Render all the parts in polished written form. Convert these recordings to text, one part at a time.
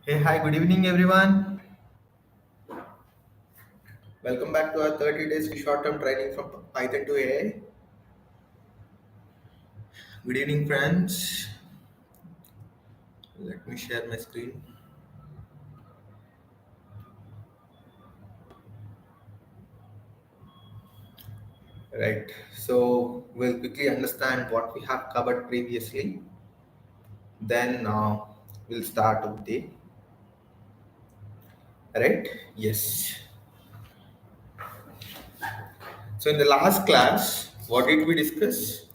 Hey, hi, good evening, everyone. Welcome back to our 30 days short term training from Python to AI. Good evening, friends. Let me share my screen. Right, so we'll quickly understand what we have covered previously. Then we'll start with the right. Yes. So, in the last class, what did we discuss?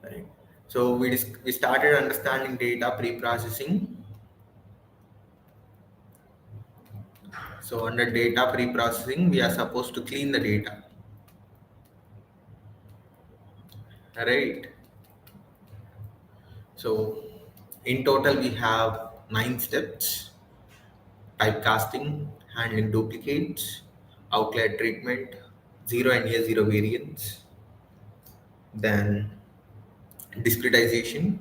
Right. So, we started understanding data pre-processing. So, under data pre-processing, we are supposed to clean the data. Right. So in total, we have 9 steps: typecasting, handling duplicates, outlier treatment, zero and near zero variance, then discretization,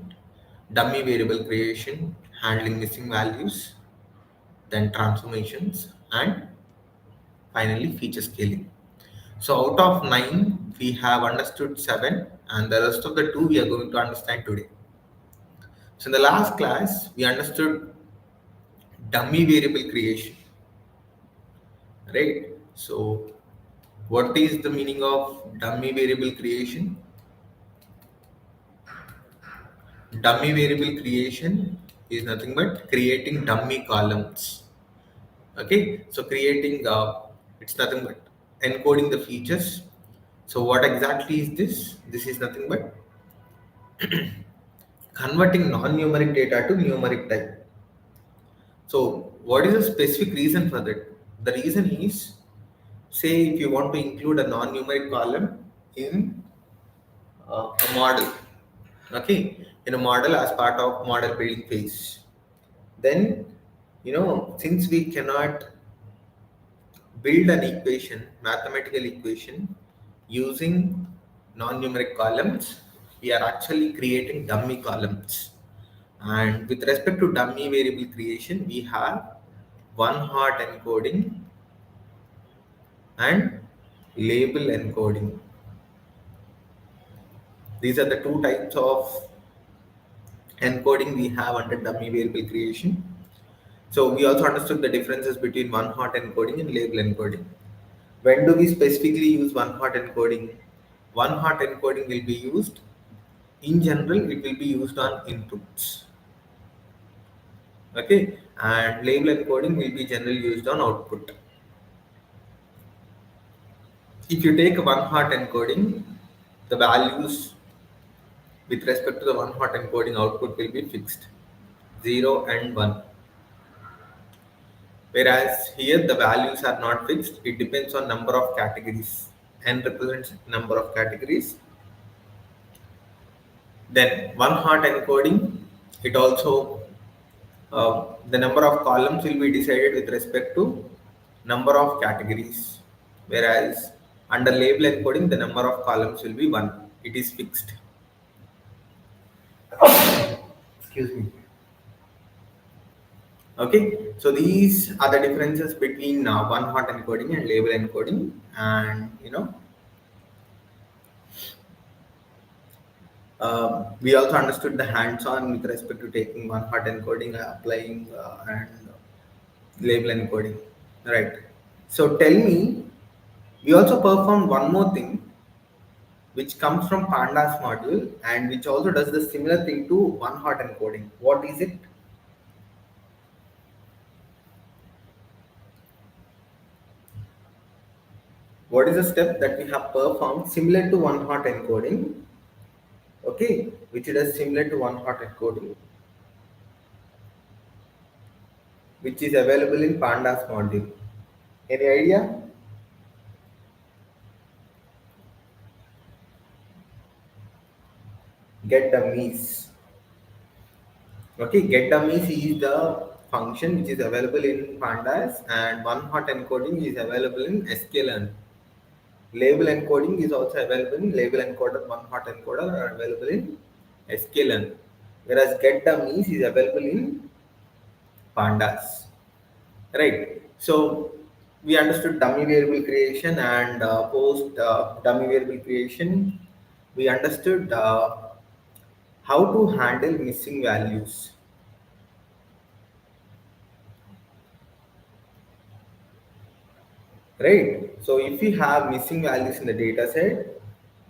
dummy variable creation, handling missing values, then transformations, and finally feature scaling. So out of 9, we have understood 7, and the rest of the 2 we are going to understand today. So in the last class, we understood dummy variable creation, right? So what is the meaning of dummy variable creation? Dummy variable creation is nothing but creating dummy columns. Okay, so creating it's nothing but encoding the features. So what exactly is this? This is nothing but converting non-numeric data to numeric type. So what is the specific reason for that? The reason is, say if you want to include a non-numeric column in a model, okay, in a model as part of model building phase, then since we cannot build an equation, mathematical equation, using non-numeric columns, we are actually creating dummy columns. And with respect to dummy variable creation, we have one hot encoding and label encoding. These are the two types of encoding we have under dummy variable creation. So we also understood the differences between one hot encoding and label encoding. When do we specifically use one hot encoding? One hot encoding will be used in general, it will be used on inputs. Okay, and label encoding will be generally used on output. If you take a one hot encoding, the values with respect to the one hot encoding output will be fixed, 0 and 1. Whereas here the values are not fixed, it depends on number of categories. N represents number of categories. Then one hot encoding, it also the number of columns will be decided with respect to number of categories. Whereas under label encoding, the number of columns will be 1. It is fixed. Excuse me. Okay, so these are the differences between one hot encoding and label encoding, and we also understood the hands-on with respect to taking one hot encoding, applying, and label encoding. Right. So tell me, we also performed one more thing which comes from Pandas module and which also does the similar thing to one hot encoding. What is it? What is the step that we have performed similar to one hot encoding? Okay, which is similar to one hot encoding, which is available in Pandas module. Any idea? Get dummies. Okay, get dummies is the function which is available in Pandas, and one hot encoding is available in sklearn. Label encoding is also available in label encoder, one hot encoder are available in sklearn, whereas get dummies is available in pandas, right? So we understood dummy variable creation and post dummy variable creation. We understood how to handle missing values, right? So if we have missing values in the data set,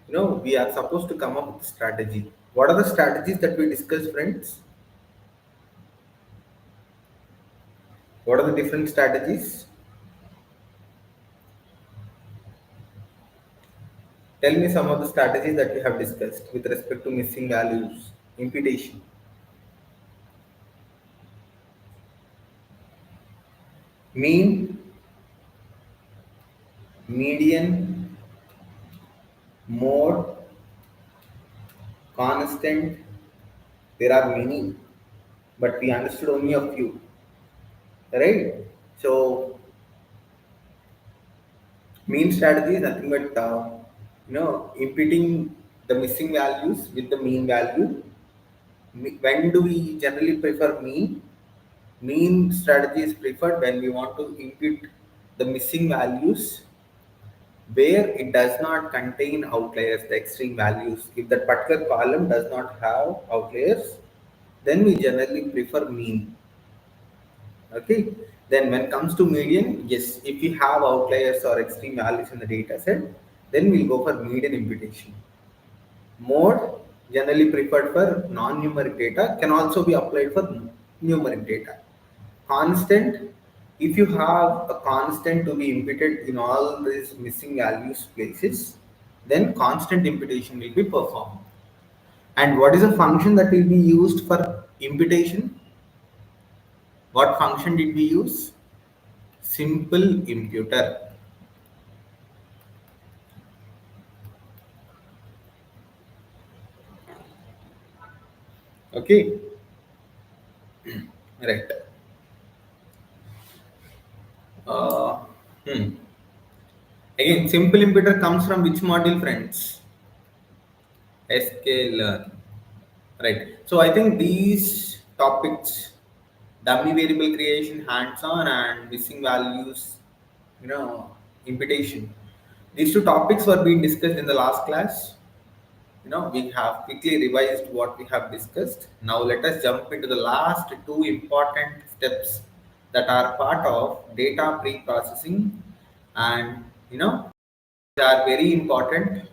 we are supposed to come up with a strategy. What are the strategies that we discussed, friends? What are the different strategies? Tell me some of the strategies that we have discussed with respect to missing values, imputation. Mean, median, mode, constant. There are many, but we understood only a few, right? So mean strategy is nothing but imputing the missing values with the mean value. When do we generally prefer mean? Mean strategy is preferred when we want to impute the missing values where it does not contain outliers, the extreme values. If that particular column does not have outliers, then we generally prefer mean. Okay. Then when it comes to median, yes, if we have outliers or extreme values in the data set, then we'll go for median imputation. Mode, generally preferred for non-numeric data, can also be applied for numeric data. Constant, if you have a constant to be imputed in all these missing values places, then constant imputation will be performed. And what is a function that will be used for imputation? What function did we use? Simple imputer. Okay, right. Uh, hmm. Again, simple imputer comes from which module, friends? Sklearn. Right. So I think these topics, dummy variable creation, hands-on, and missing values, imputation. These two topics were being discussed in the last class. We have quickly revised what we have discussed. Now let us jump into the last two important steps that are part of data pre-processing, and they are very important.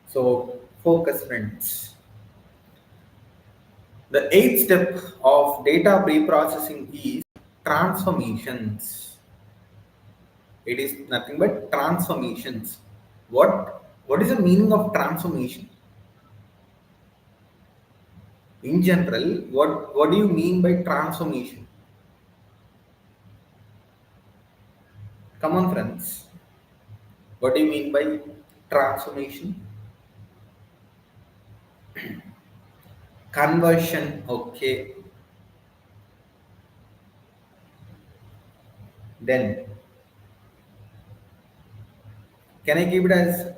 So focus, friends. The eighth step of data pre-processing is transformations. It is nothing but transformations. What is the meaning of transformation? In general, what do you mean by transformation? Come on, friends. What do you mean by transformation? Conversion. Okay. Then can I give it as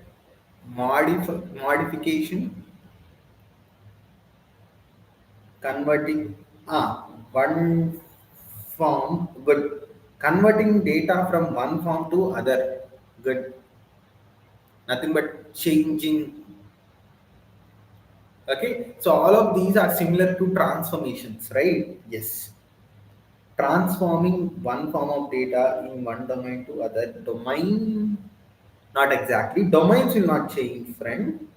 modification? Converting one form, good. Converting data from one form to other, good. Nothing but changing. Okay, so all of these are similar to transformations, right? Yes, transforming one form of data in one domain to other domain. Not exactly, domains will not change, friend,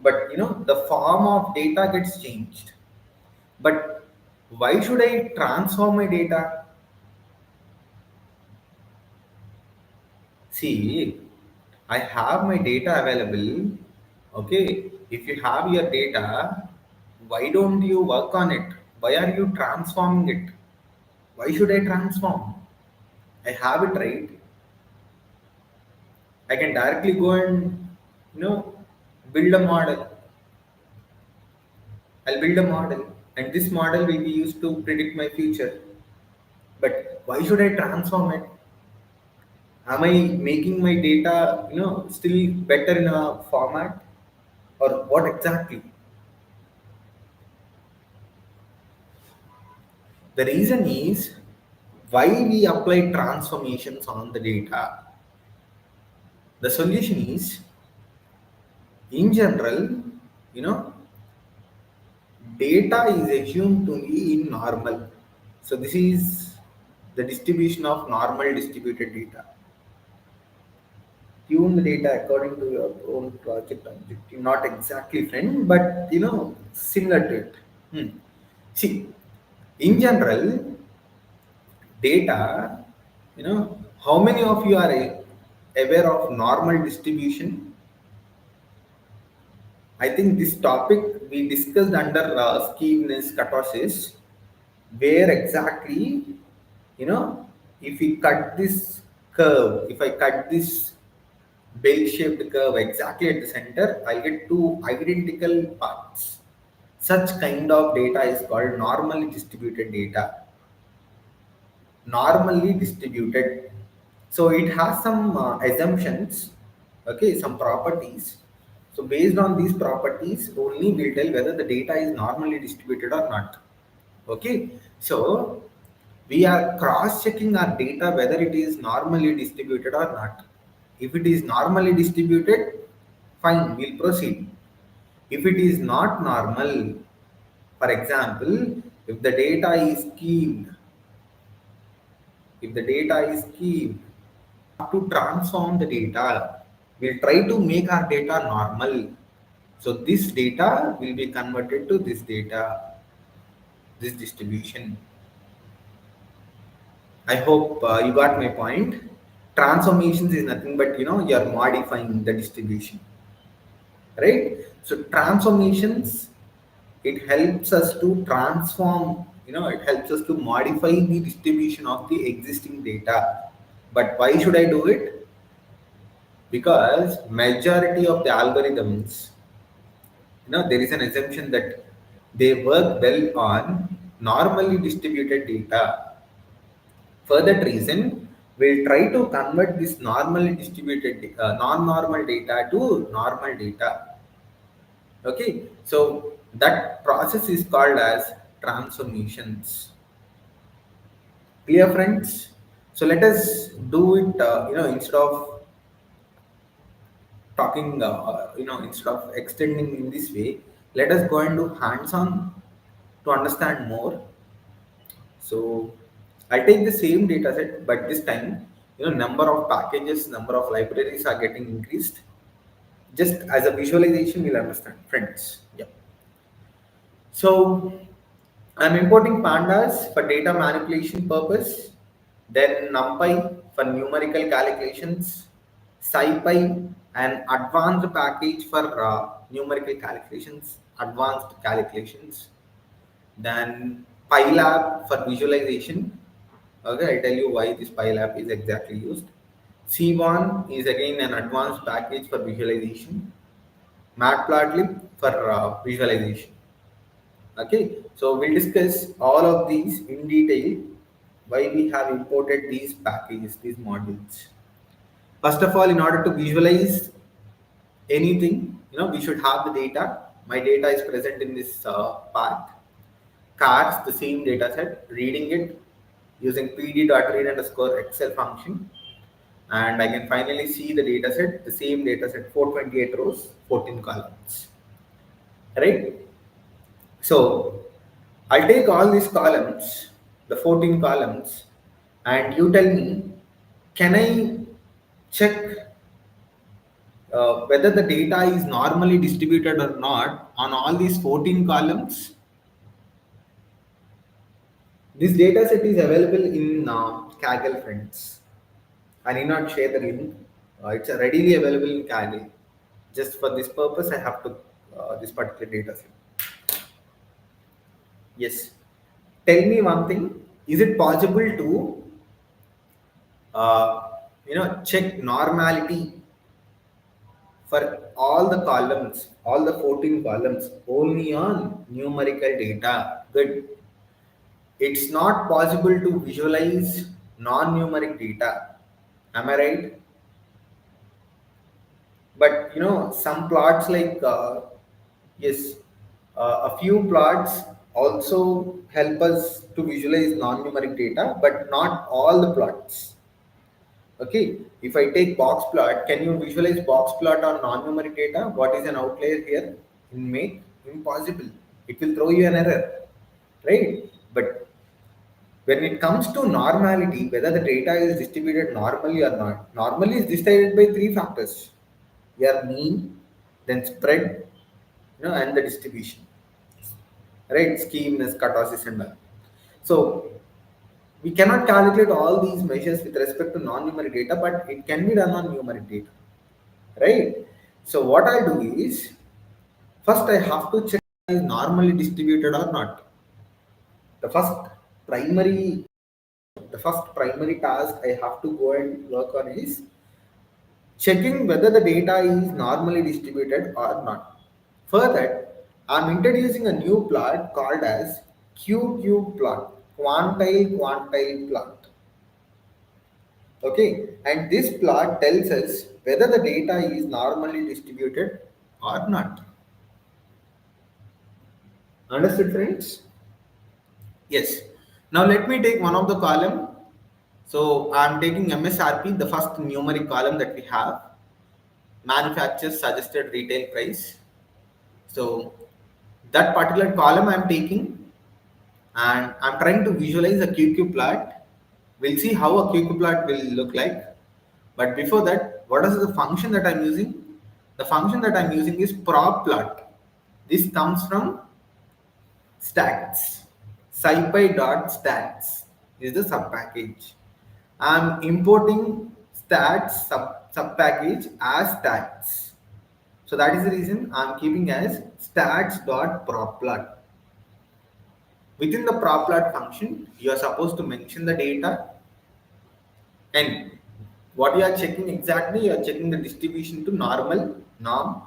but the form of data gets changed. But why should I transform my data? See, I have my data available. Okay, if you have your data, why don't you work on it? Why are you transforming it? Why should I transform? I have it, right. I can directly go and you know build a model. I'll build a model, and this model will be used to predict my future. But why should I transform it? Am I making my data still better in a format, or what exactly? The reason is why we apply transformations on the data. The solution is, in general, you know data is assumed to be in normal. So this is the distribution of normal distributed data. Tune the data according to your own project objective. Not exactly friend, but similar to it. See, in general, data, how many of you are aware of normal distribution? I think this topic we discussed under skewness kurtosis, where exactly, you know, if we cut this curve, if I cut this bell-shaped curve exactly at the center, I'll get two identical paths. Such kind of data is called normally distributed data. Normally distributed. So it has some assumptions, okay, some properties. So based on these properties, only will tell whether the data is normally distributed or not. Okay, so we are cross-checking our data whether it is normally distributed or not. If it is normally distributed, fine, we'll proceed. If it is not normal, for example, if the data is skewed, if the data is skewed, to transform the data, we'll try to make our data normal. So this data will be converted to this data, this distribution. I hope you got my point. Transformations is nothing but you're modifying the distribution, right? So transformations, it helps us to transform. It helps us to modify the distribution of the existing data. But why should I do it? Because majority of the algorithms, there is an assumption that they work well on normally distributed data. For that reason, we'll try to convert this normally distributed non-normal data to normal data. Okay, so that process is called as transformations. Clear, friends? So let us do it. Instead of talking, instead of extending in this way, let us go and do hands-on to understand more. So I'll take the same data set, but this time, number of packages, number of libraries are getting increased. Just as a visualization, we'll understand, friends. Yeah. So I'm importing pandas for data manipulation purpose, then NumPy for numerical calculations, SciPy, an advanced package for numerical calculations, advanced calculations, then PyLab for visualization. Okay, I'll tell you why this PyLab is exactly used. C1 is again an advanced package for visualization. Matplotlib for visualization. Okay, so we'll discuss all of these in detail. Why we have imported these packages, these modules. First of all, in order to visualize anything, we should have the data. My data is present in this path. Cars, the same data set, reading it using pd.read underscore excel function, and I can finally see the data set, the same data set, 428 rows, 14 columns, right? So I'll take all these columns, the 14 columns, and you tell me, can I check whether the data is normally distributed or not on all these 14 columns? This data set is available in Kaggle, friends. I need not share the link. It's readily available in Kaggle. Just for this purpose, I have to this particular data set. Yes. Tell me one thing. Is it possible to check normality for all the columns, all the 14 columns, only on numerical data? Good. It's not possible to visualize non-numeric data. Am I right? But some plots like yes, a few plots also help us to visualize non-numeric data, but not all the plots. Okay, if I take box plot, can you visualize box plot on non-numeric data? What is an outlier here in make? Impossible. It will throw you an error, right? But when it comes to normality, whether the data is distributed normally or not, normally is decided by three factors: your mean, then spread, and the distribution, right? Skewness, kurtosis, and all. So we cannot calculate all these measures with respect to non-numeric data, but it can be done on numeric data, right? So what I do is first I have to check is normally distributed or not. The first primary the first primary task I have to go and work on is checking whether the data is normally distributed or not. Further, I'm introducing a new plot called as QQ plot, quantile plot. Okay, and this plot tells us whether the data is normally distributed or not. Understood, friends? Yes. Now let me take one of the column. So I'm taking MSRP, the first numeric column that we have, manufacturer's suggested retail price. So that particular column I'm taking, and I'm trying to visualize a QQ plot. We'll see how a QQ plot will look like. But before that, what is the function that I'm using? The function that I'm using is prop plot. This comes from stats. SciPy.stats is the subpackage. I'm importing stats subpackage as stats. So that is the reason I'm keeping as stats.propplot. Within the propplot function, you are supposed to mention the data, and what you are checking exactly, you are checking the distribution to normal, norm,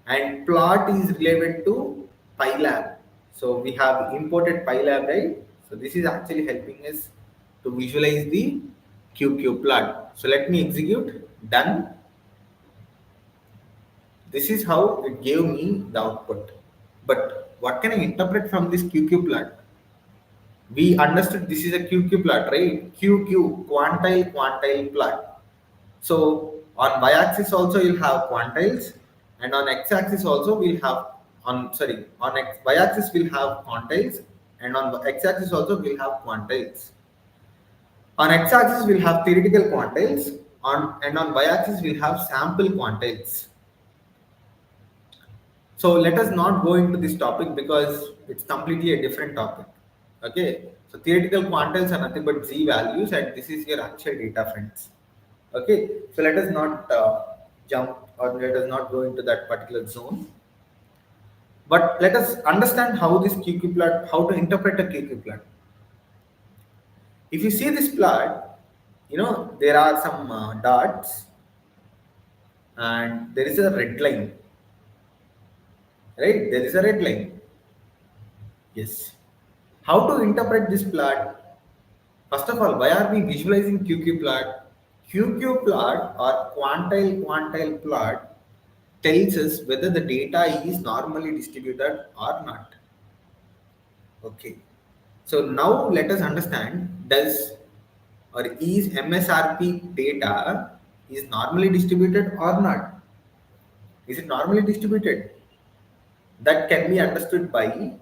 and plot is related to PyLab. So we have imported PyLab, right? So this is actually helping us to visualize the QQ plot. So let me execute, done. This is how it gave me the output. But what can I interpret from this QQ plot? We understood this is a QQ plot, right? QQ, quantile plot. So on y-axis also you'll have quantiles, and on x-axis also we'll have on y-axis we'll have quantiles, and on x-axis also we'll have quantiles. On x-axis we'll have theoretical quantiles, on y-axis we'll have sample quantiles. So let us not go into this topic because it's completely a different topic. Okay, so theoretical quantiles are nothing but z values, and this is your actual data, friends. Okay, so let us not jump, or let us not go into that particular zone. But let us understand how this QQ plot, how to interpret a QQ plot. If you see this plot, there are some dots, and there is a red line, right? There is a red line. Yes. How to interpret this plot? First of all, why are we visualizing QQ plot? QQ plot or quantile plot tells us whether the data is normally distributed or not. Okay. So now let us understand, does or is MSRP data is normally distributed or not? Is it normally distributed? That can be understood by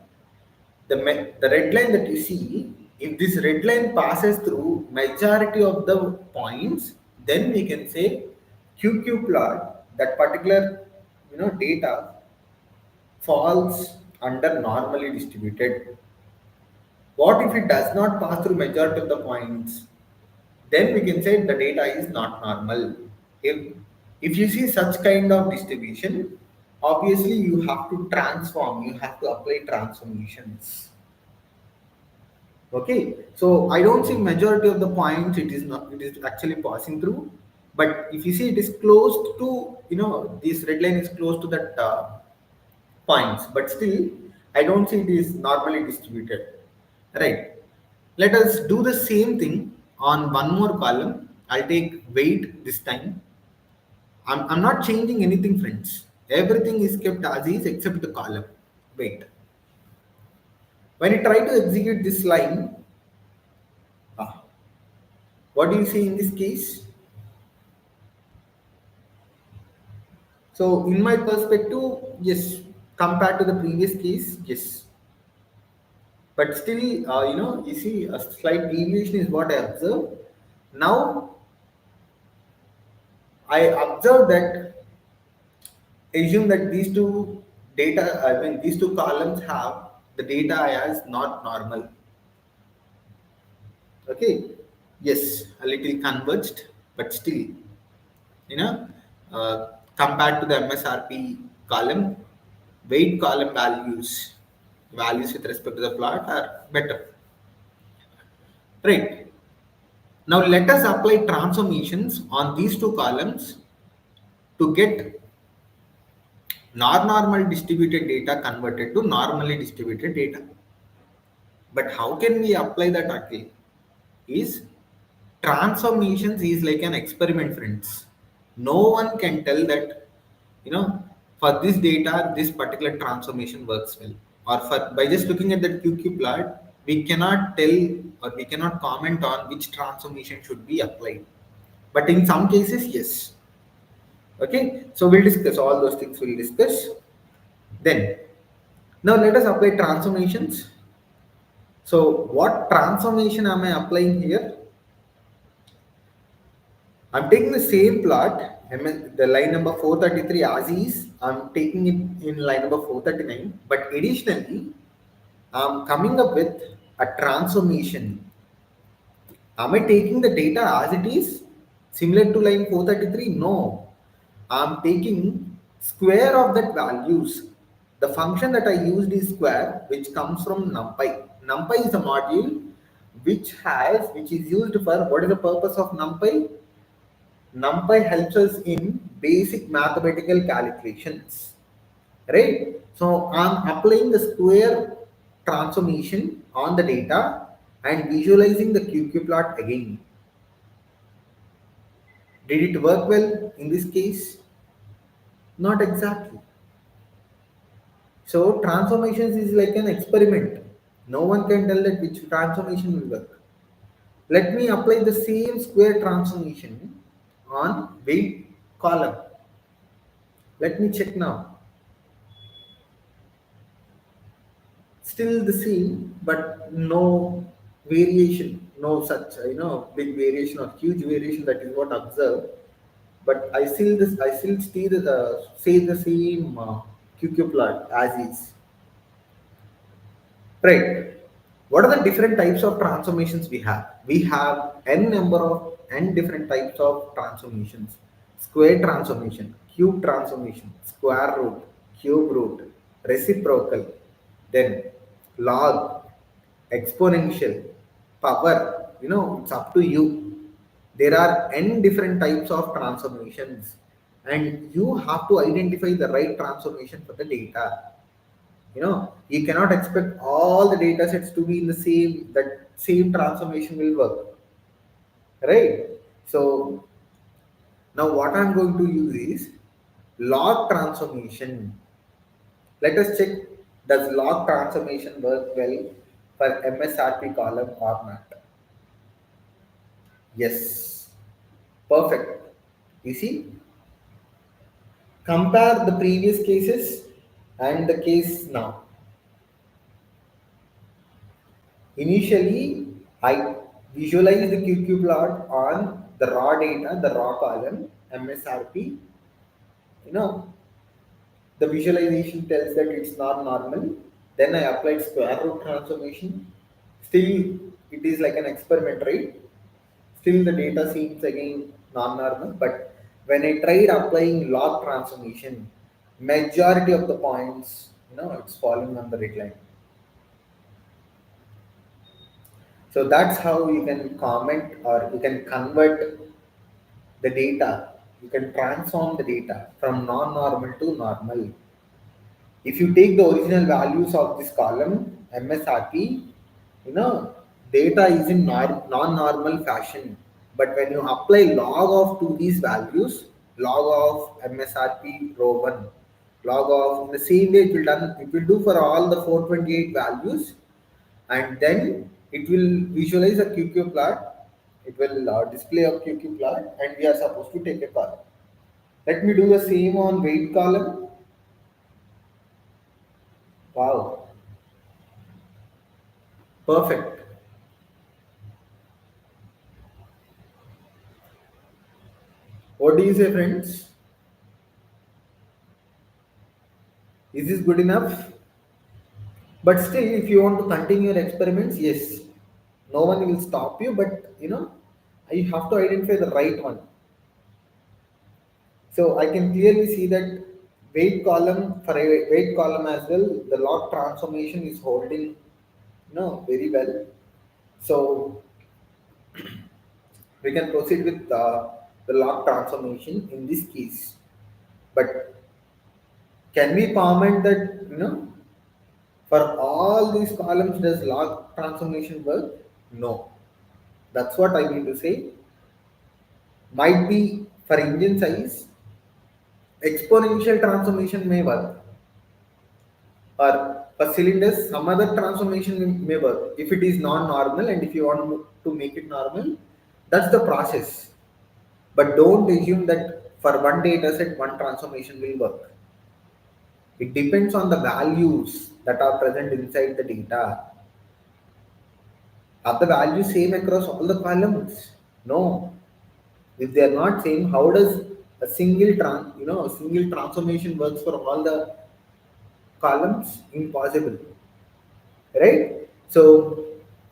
the red line that you see. If this red line passes through majority of the points, then we can say QQ plot, that particular data falls under normally distributed. What if it does not pass through majority of the points? Then we can say the data is not normal. If you see such kind of distribution, obviously you have to transform, you have to apply transformations. Okay, so I don't see majority of the points, it is not, it is actually passing through. But if you see it is close to, this red line is close to that points, but still I don't see it is normally distributed, right? Let us do the same thing on one more column. I'll take weight this time. I'm not changing anything, friends. Everything is kept as is except the column. Weight. When you try to execute this line, ah, what do you see in this case? So in my perspective, yes, compared to the previous case, yes. But still, you see a slight deviation is what I observe. Now I observe that, assume that these two these two columns have the data as not normal. Okay, yes, a little converged, but still, you know, compared to the MSRP column, weight column values with respect to the plot are better, right? Now let us apply transformations on these two columns to get non-normal distributed data converted to normally distributed data. But how can we apply that, Akhil? Is transformations is like an experiment, friends. No one can tell that, for this data, this particular transformation works well. Or for by just looking at that QQ plot, we cannot tell or we cannot comment on which transformation should be applied. But in some cases, yes. Okay, so we'll discuss all those things. We'll discuss then. Now let us apply transformations. So what transformation am I applying here? I'm taking the same plot, the line number 433 as is. I'm taking it in line number 439, but additionally, I'm coming up with a transformation. Am I taking the data as it is, similar to line 433? No. I'm taking square of that values. The function that I used is square, which comes from NumPy. NumPy is a module which is used for, what is the purpose of NumPy? NumPy helps us in basic mathematical calculations, right? So I'm applying the square transformation on the data and visualizing the QQ plot again. Did it work well in this case? Not exactly. So transformations is like an experiment. No one can tell that which transformation will work. Let me apply the same square transformation on weight column. Let me check now. Still the same, but no variation, no such big variation or huge variation. That is what I observed. But I still see the same QQ plot as is. Right. What are the different types of transformations we have? We have n number of n different types of transformations. Square transformation, cube transformation, square root, cube root, reciprocal, then log, exponential, power. It's up to you. There are n different types of transformations, and you have to identify the right transformation for the data. You cannot expect all the data sets to be in the same transformation will work, right? So now what I'm going to use is log transformation. Let us check, does log transformation work well for MSRP column or not? Yes, perfect. You see, compare the previous cases and the case now. Initially, I visualize the QQ plot on the raw data, the raw column, MSRP. You know, the visualization tells that it's not normal. Then I applied square root transformation. Still, it is like an experiment, right? Still, the data seems again non-normal. But when I tried applying log transformation, majority of the points, it's falling on the red line. So that's how you can comment or you can convert the data. You can transform the data from non-normal to normal. If you take the original values of this column, MSRP, you know, data is in non-normal fashion. But when you apply log of to these values, log of MSRP row 1, log of in the same way it will do for all the 428 values, and then it will visualize a QQ plot. It will display a QQ plot, and we are supposed to take a column. Let me do the same on weight column. Wow, perfect. What do you say, friends? Is this good enough? But still, if you want to continue your experiments, yes, no one will stop you. But you have to identify the right one. So I can clearly see that weight column for a weight column as well, the log transformation is holding very well. So we can proceed with the log transformation in this case. But can we comment that for all these columns does log transformation work? No. That's what I mean to say. Might be for engine size, exponential transformation may work, or for cylinders, some other transformation may work if it is non-normal, and if you want to make it normal, that's the process. But don't assume that for one data set, one transformation will work. It depends on the values that are present inside the data. Are the values same across all the columns? No. If they are not same, how does a single transformation works for all the columns? Impossible, right? So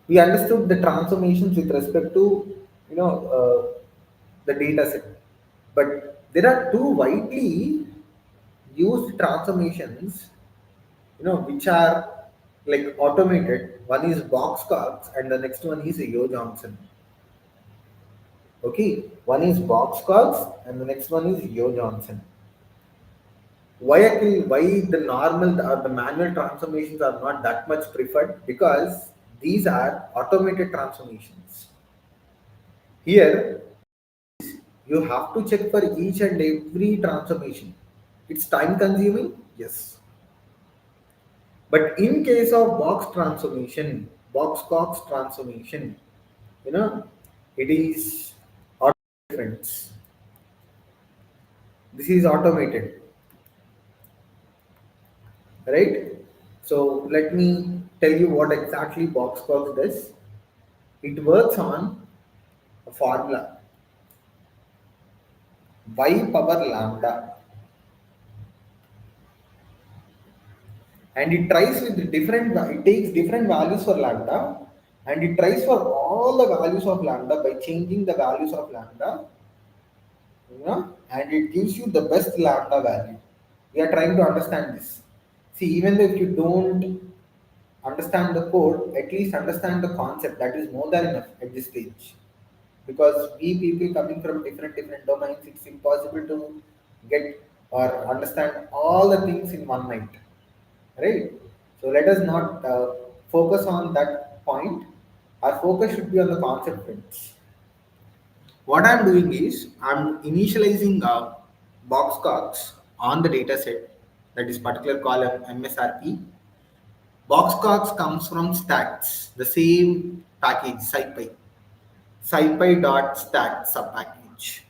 we understood the transformations with respect to the data set, but there are two widely used transformations, which are like automated. One is box Cox, and the next one is Yo Johnson. Okay, one is box Cox, and the next one is Yo Johnson. Why the normal or the manual transformations are not that much preferred? Because these are automated transformations. Here you have to check for each and every transformation. It's time consuming, yes. But in case of box Cox transformation, you know, it is different. This is automated, right? So let me tell you what exactly box Cox does. It works on a formula y power lambda, and it tries with it takes different values for lambda, and it tries for all the values of lambda by changing the values of lambda, and it gives you the best lambda value. We are trying to understand this. See, even if you don't understand the code, at least understand the concept. That is more than enough at this stage. Because we people coming from different domains, it's impossible to get or understand all the things in one night, right? So let us not focus on that point. Our focus should be on the concept things. What I'm doing is I'm initializing box cards on the data set, that is particular column MSRP. Box cards comes from stats, the same package scipy, scipy.stat subpackage.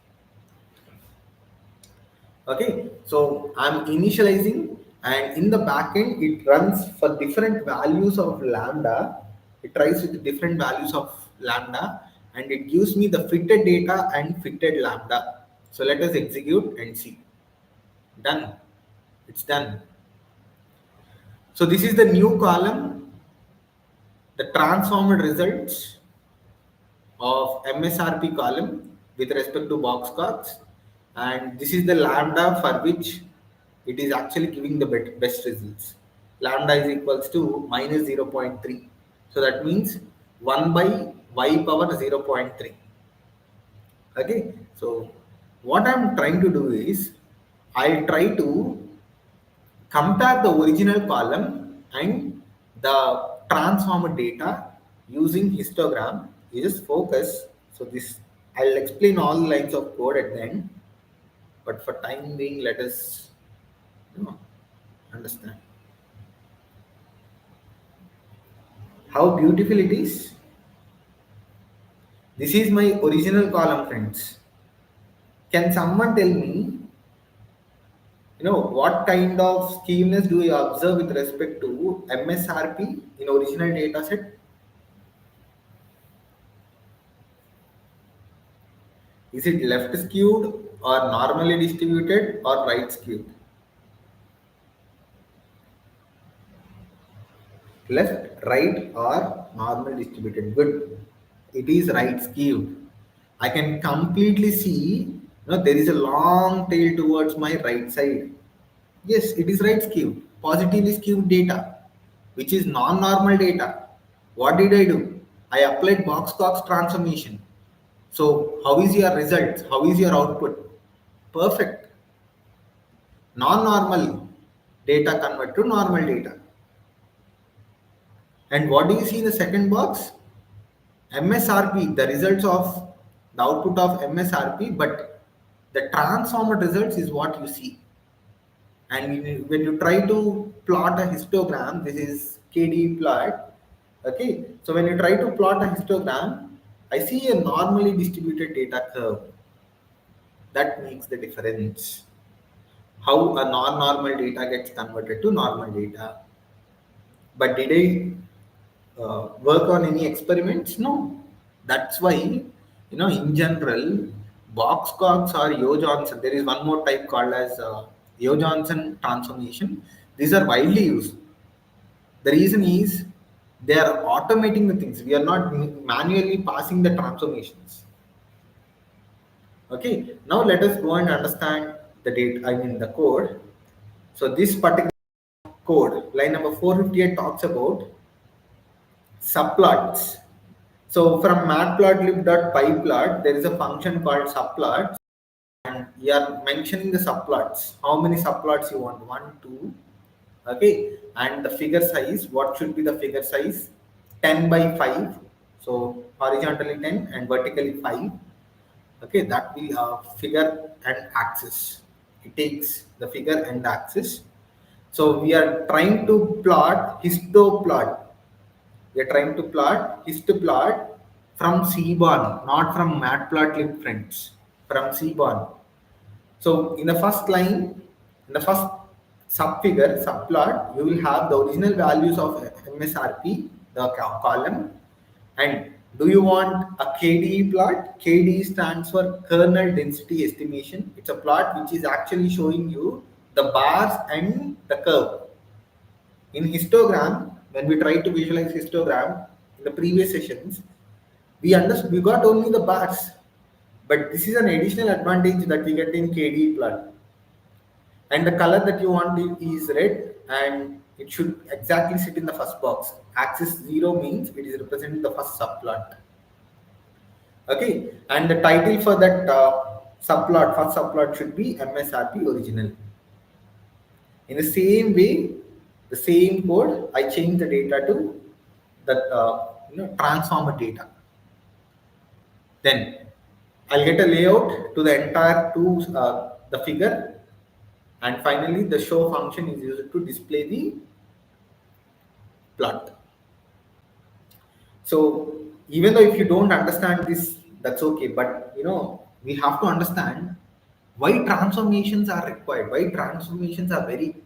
Okay, so I'm initializing, and in the backend it runs for different values of lambda. It tries with different values of lambda, and it gives me the fitted data and fitted lambda. So let us execute and see. Done. It's done. So this is the new column, the transformed results of MSRP column with respect to box cards, and this is the lambda for which it is actually giving the best results. Lambda is equals to minus 0.3, so that means 1 by y power 0.3. Okay, so what I'm trying to do is I'll try to compare the original column and the transformed data using histogram. You just focus. So this I'll explain all the lines of code at the end, but for time being, let us you know, understand how beautiful it is. This is my original column, friends. Can someone tell me, what kind of skewness do you observe with respect to MSRP in original data set? Is it left skewed or normally distributed or right skewed? Left, right, or normal distributed? Good. It is right skewed. I can completely see, there is a long tail towards my right side. Yes, it is right skewed, positively skewed data, which is non-normal data. What did I do? I applied box-Cox transformation. So how is your result? How is your output? Perfect. Non-normal data convert to normal data. And what do you see in the second box? MSRP, the results of the output of MSRP, but the transformed results is what you see. And when you try to plot a histogram, this is KD plot. Okay, so when you try to plot a histogram, I see a normally distributed data curve. That makes the difference. How a non-normal data gets converted to normal data. But did I work on any experiments? No. That's why, in general, Box-Cox or Yo-Johnson, there is one more type called as Yo-Johnson transformation. These are widely used. The reason is they are automating the things. We are not manually passing the transformations. Okay, now let us go and understand the date, I mean the code. So this particular code, line number 458 talks about subplots. So from matplotlib.pyplot, there is a function called subplot, and you are mentioning the subplots. How many subplots you want? One, two. Okay, and the figure size. What should be the figure size? 10 by 5. So horizontally 10 and vertically 5. Okay, that will figure and axis. It takes the figure and axis. So we are trying to plot histoplot. We are trying to plot histoplot from Seaborn, not from Matplotlib, friends. From Seaborn. So in the first line, in the first subfigure, subplot, you will have the original values of MSRP, the column. And do you want a KDE plot? KDE stands for kernel density estimation. It's a plot which is actually showing you the bars and the curve. In histogram, when we try to visualize histogram in the previous sessions, we got only the bars, but this is an additional advantage that we get in KDE plot. And the color that you want is red, and it should exactly sit in the first box. Axis 0 means it is representing the first subplot. Okay, and the title for that first subplot should be MSRP original. In the same way, the same code, I change the data to the transformer data. Then I'll get a layout to the entire the figure, and finally the show function is used to display the plot. So even though if you don't understand this, that's okay. But we have to understand why transformations are required. Why transformations are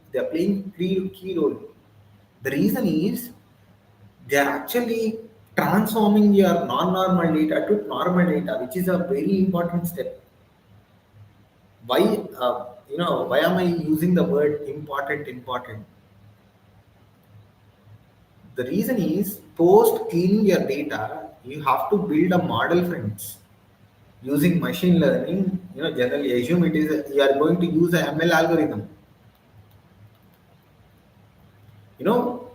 they are playing key role. The reason is they are actually transforming your non-normal data to normal data, which is a very important step. Why why am I using the word important? The reason is post cleaning your data, you have to build a model, friends. Using machine learning, generally assume you are going to use a ML algorithm.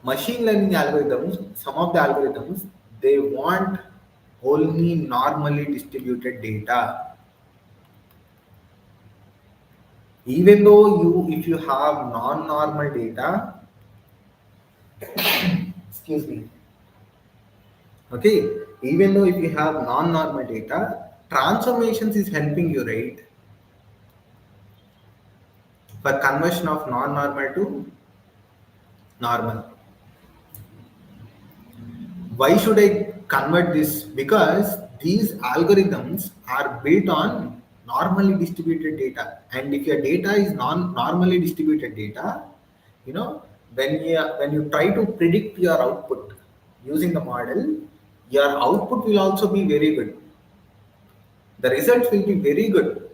Machine learning algorithms, some of the algorithms, they want only normally distributed data. Even though if you have non-normal data, excuse me. Okay, even though if you have non-normal data, Transformations is helping you, right, for conversion of non-normal to normal. Why should I convert this? Because these algorithms are built on normally distributed data. And if your data is non-normally distributed data, you know, when you try to predict your output using the model, your output will also be very good. The results will be very good.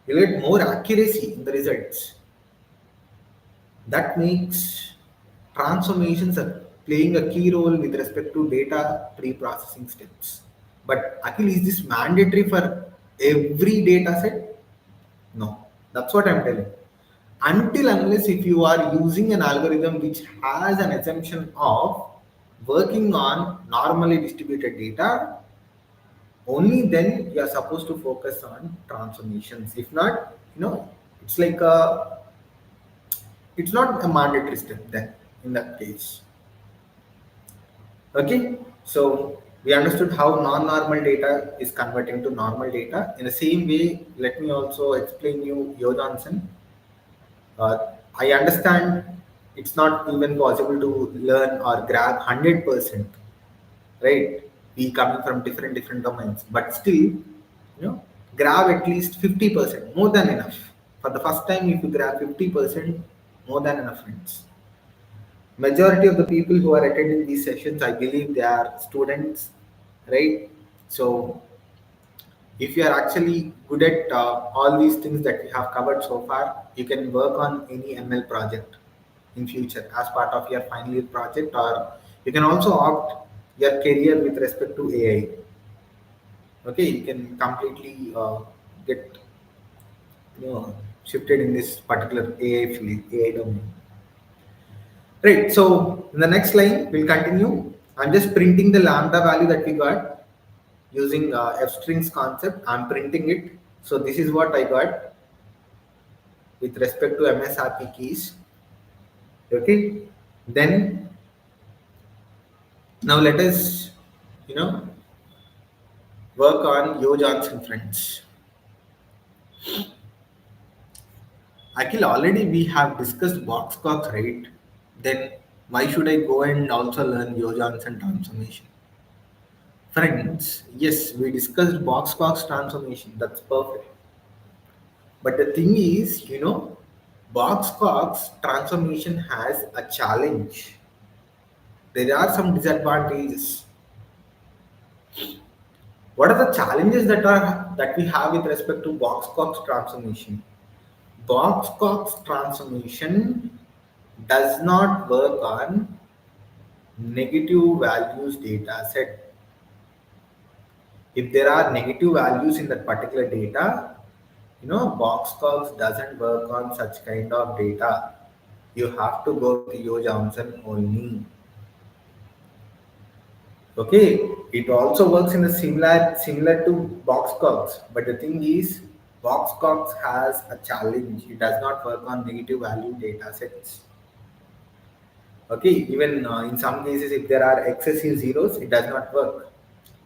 You'll get more accuracy in the results. That makes transformations are playing a key role with respect to data pre-processing steps. But Akhil, is this mandatory for every data set? No, that's what I'm telling. Until unless if you are using an algorithm which has an assumption of working on normally distributed data, only then you are supposed to focus on transformations. If not, it's like it's not a mandatory step then in that case. Okay, so we understood how non-normal data is converting to normal data. In the same way, let me also explain you Yo Johnson. I understand it's not even possible to learn or grab 100%, right? We coming from different domains, but still, grab at least 50%, more than enough. For the first time, if you grab 50%, more than enough, friends. Majority of the people who are attending these sessions, I believe they are students, right? So if you are actually good at all these things that we have covered so far, you can work on any ML project in future as part of your final year project, or you can also opt your career with respect to AI. Okay, you can completely get shifted in this particular AI field, AI domain. Right. So in the next line, we'll continue. I'm just printing the lambda value that we got using f strings concept. I'm printing it. So this is what I got with respect to MSRP keys. Okay. Then now let us, you know, work on Yo Johnson friends. Akhil, already we have discussed box cocks, right? Then why should I go and also learn Yo Johnson transformation? Friends, yes, we discussed box box transformation. That's perfect. But the thing is, box box transformation has a challenge. There are some disadvantages. What are the challenges that we have with respect to box box transformation? Box box transformation does not work on negative values data set. If there are negative values in that particular data, Boxcox doesn't work on such kind of data. You have to go with Yo Johnson only. Okay, it also works in a similar to Boxcox, but the thing is, Boxcox has a challenge. It does not work on negative value data sets. Okay, even in some cases, if there are excessive zeros, it does not work.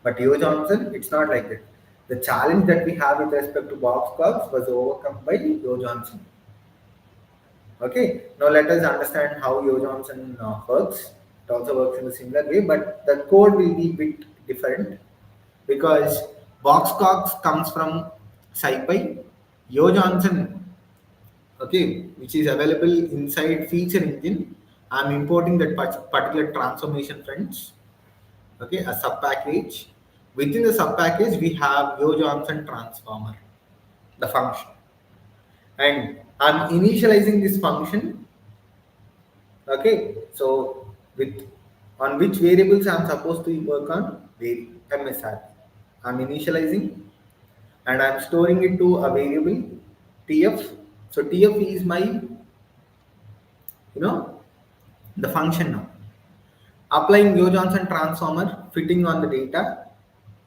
But Yo Johnson, it's not like that. The challenge that we have with respect to Boxcox was overcome by Yo Johnson. Okay, now let us understand how Yo Johnson works. It also works in a similar way, but the code will be a bit different because Boxcox comes from SciPy. Yo Johnson, okay, which is available inside feature engine. I'm importing that particular transformation, friends. Okay, a sub package. Within the sub package, we have Yo Johnson transformer, the function, and I'm initializing this function. Okay, so with on which variables I'm supposed to work on? MSR. I'm initializing and I'm storing it to a variable TF. So TF is my, the function now. Applying Yo Johnson transformer, fitting on the data,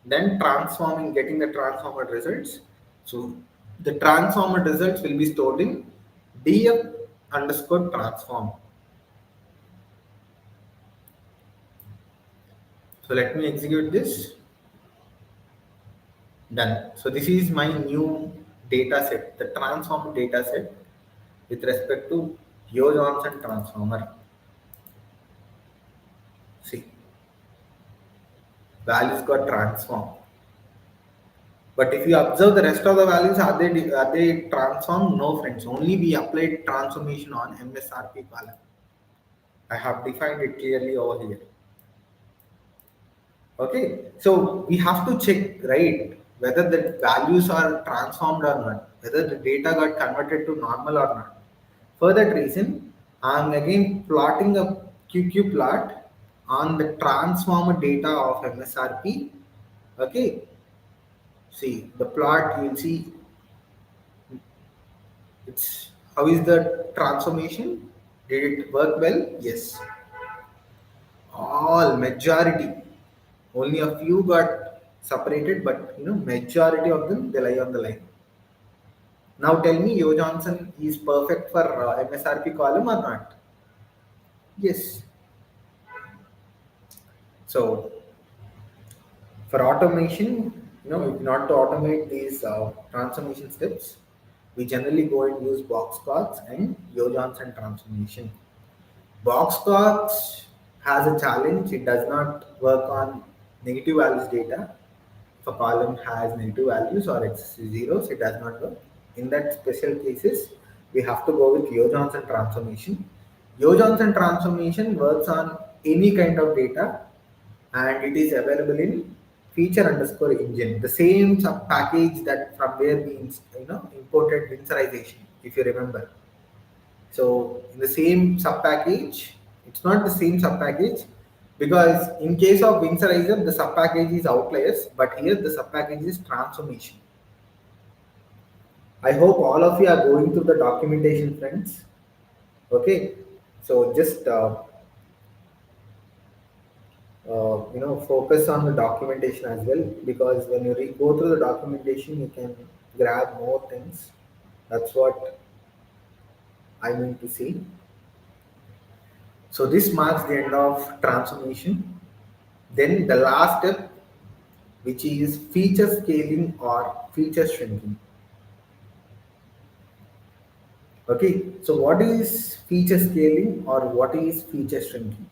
then transforming, getting the transformer results. So the transformer results will be stored in df underscore transform. So let me execute this. Done. So this is my new data set, the transform data set with respect to Yo Johnson transformer. See, values got transformed. But if you observe the rest of the values, are they transformed? No, friends. Only we applied transformation on MSRP column. I have defined it clearly over here. Okay, so we have to check, right, whether the values are transformed or not, whether the data got converted to normal or not. For that reason, I'm again plotting a QQ plot on the transformer data of MSRP. Okay, see the plot, you'll see it's how is the transformation? Did it work well? Yes, all majority. Only a few got separated, but majority of them they lie on the line. Now tell me, Yo Johnson is perfect for MSRP column or not? Yes. So for automation, if not to automate these transformation steps, we generally go and use box plots and Yo Johnson transformation. Box plots has a challenge; it does not work on negative values data. If a column has negative values or it's zeros, it does not work. In that special cases, we have to go with Yo-Johnson transformation. Yo-Johnson transformation works on any kind of data and it is available in feature underscore engine, the same sub package that from where we imported winsorization, if you remember. So in the same sub package, it's not the same sub package because in case of Winsorizer, the sub package is outliers, but here the sub package is transformation. I hope all of you are going through the documentation, friends. Okay, so just focus on the documentation as well because when you go through the documentation, you can grab more things. That's what I mean to see. So this marks the end of transformation. Then the last step, which is feature scaling or feature shrinking. Okay, so what is feature scaling or what is feature shrinking?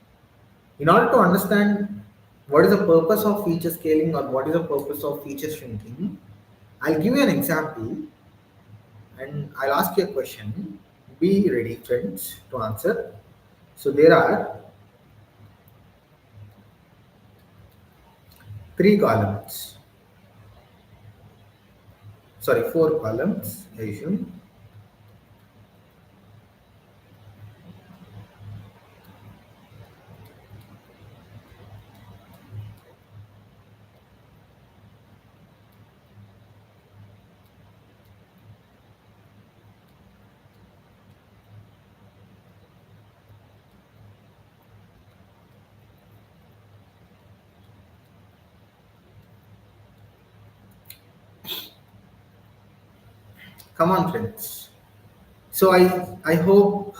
In order to understand what is the purpose of feature scaling or what is the purpose of feature shrinking, I'll give you an example and I'll ask you a question. Be ready, friends, to answer. So there are three columns, sorry, four columns, I assume. Come on, friends. So I hope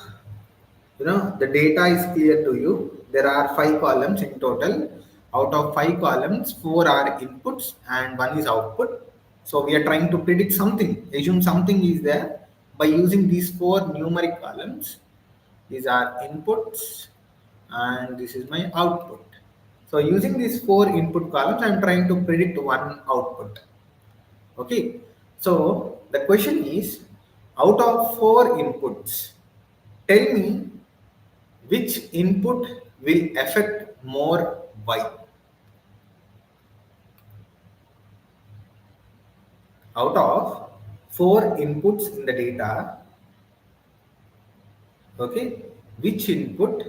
the data is clear to you. There are five columns in total. Out of five columns, four are inputs and one is output. So we are trying to predict something, assume something is there by using these four numeric columns. These are inputs and this is my output. So using these four input columns, I'm trying to predict one output. Okay, so the question is, out of four inputs, tell me which input will affect more y. Out of four inputs in the data, okay, which input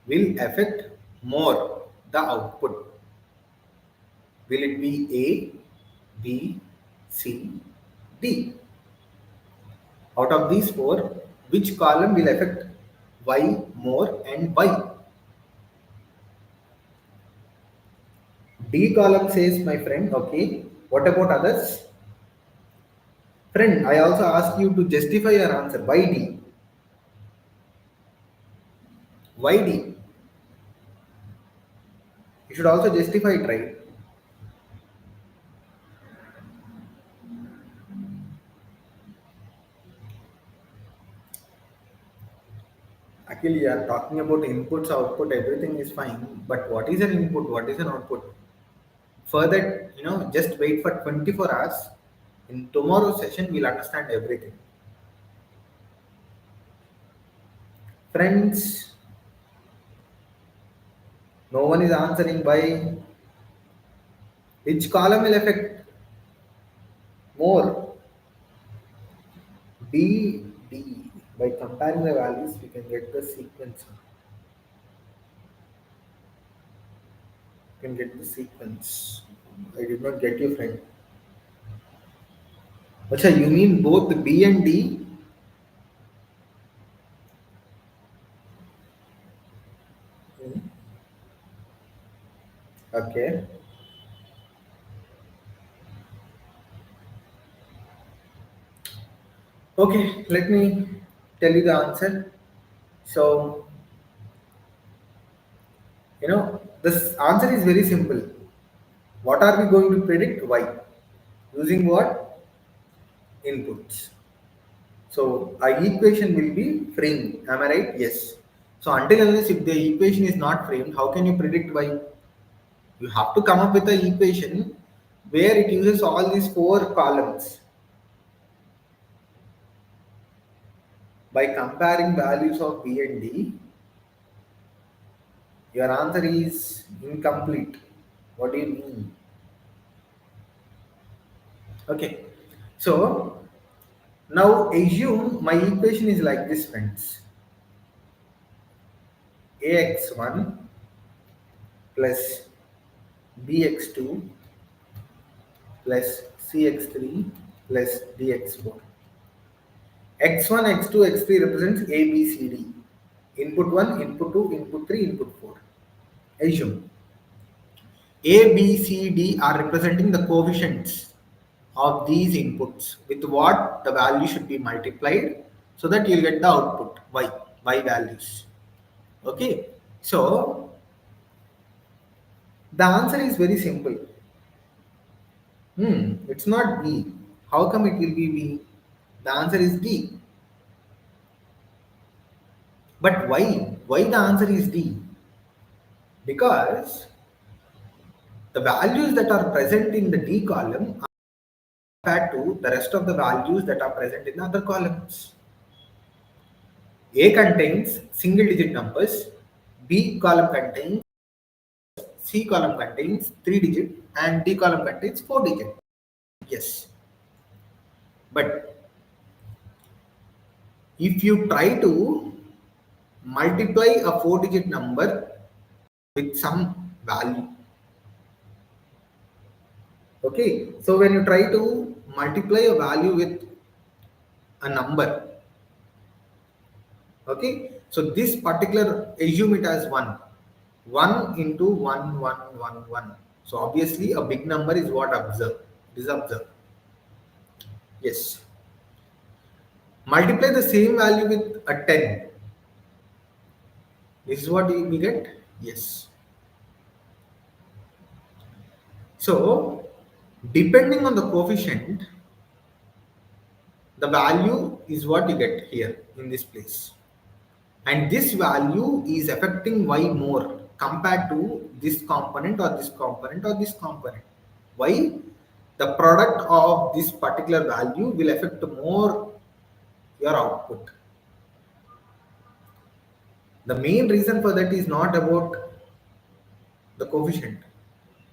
will affect more the output? Will it be A, B, C, D? Out of these four, which column will affect y more and why? D column says, my friend, okay. What about others? Friend, I also ask you to justify your answer. Why D? Why D? You should also justify it, right? Actually, you are talking about inputs, output, everything is fine. But what is an input? What is an output? For that, just wait for 24 hours. In tomorrow's session, we'll understand everything. Friends, no one is answering why. Which column will affect more? B, D. By comparing the values, we can get the sequence. You can get the sequence. I did not get you, friend. Acha, you mean both B and D? Hmm. Okay. Okay, let me tell you the answer. So, this answer is very simple. What are we going to predict? Why? Using what? Inputs. So, our equation will be framed. Am I right? Yes. So, until unless if the equation is not framed, how can you predict why? You have to come up with an equation where it uses all these four columns. By comparing values of B and D, your answer is incomplete. What do you mean? Okay. So now assume my equation is like this, friends. AX1 plus BX2 plus CX3 plus DX4. X1, X2, X3 represents A, B, C, D. Input 1, input 2, input 3, input 4. Assume A, B, C, D are representing the coefficients of these inputs with what the value should be multiplied so that you'll get the output y values. Okay, so the answer is very simple. It's not B. How come it will be B? The answer is D. But why? Why the answer is D? Because the values that are present in the D column are compared to the rest of the values that are present in the other columns. A contains single digit numbers, B column contains, C column contains 3 digit, and D column contains 4 digit. Yes. But if you try to multiply a 4 digit number with some value, okay, so when you try to multiply a value with a number, okay, so this particular, assume it as 1 into 1 1 1 1. So obviously a big number is what observed, is observed. Yes. Multiply the same value with a 10. This is what we get. Yes. So depending on the coefficient, the value is what you get here in this place. And this value is affecting y more compared to this component or this component or this component. Why? The product of this particular value will affect more your output. The main reason for that is not about the coefficient.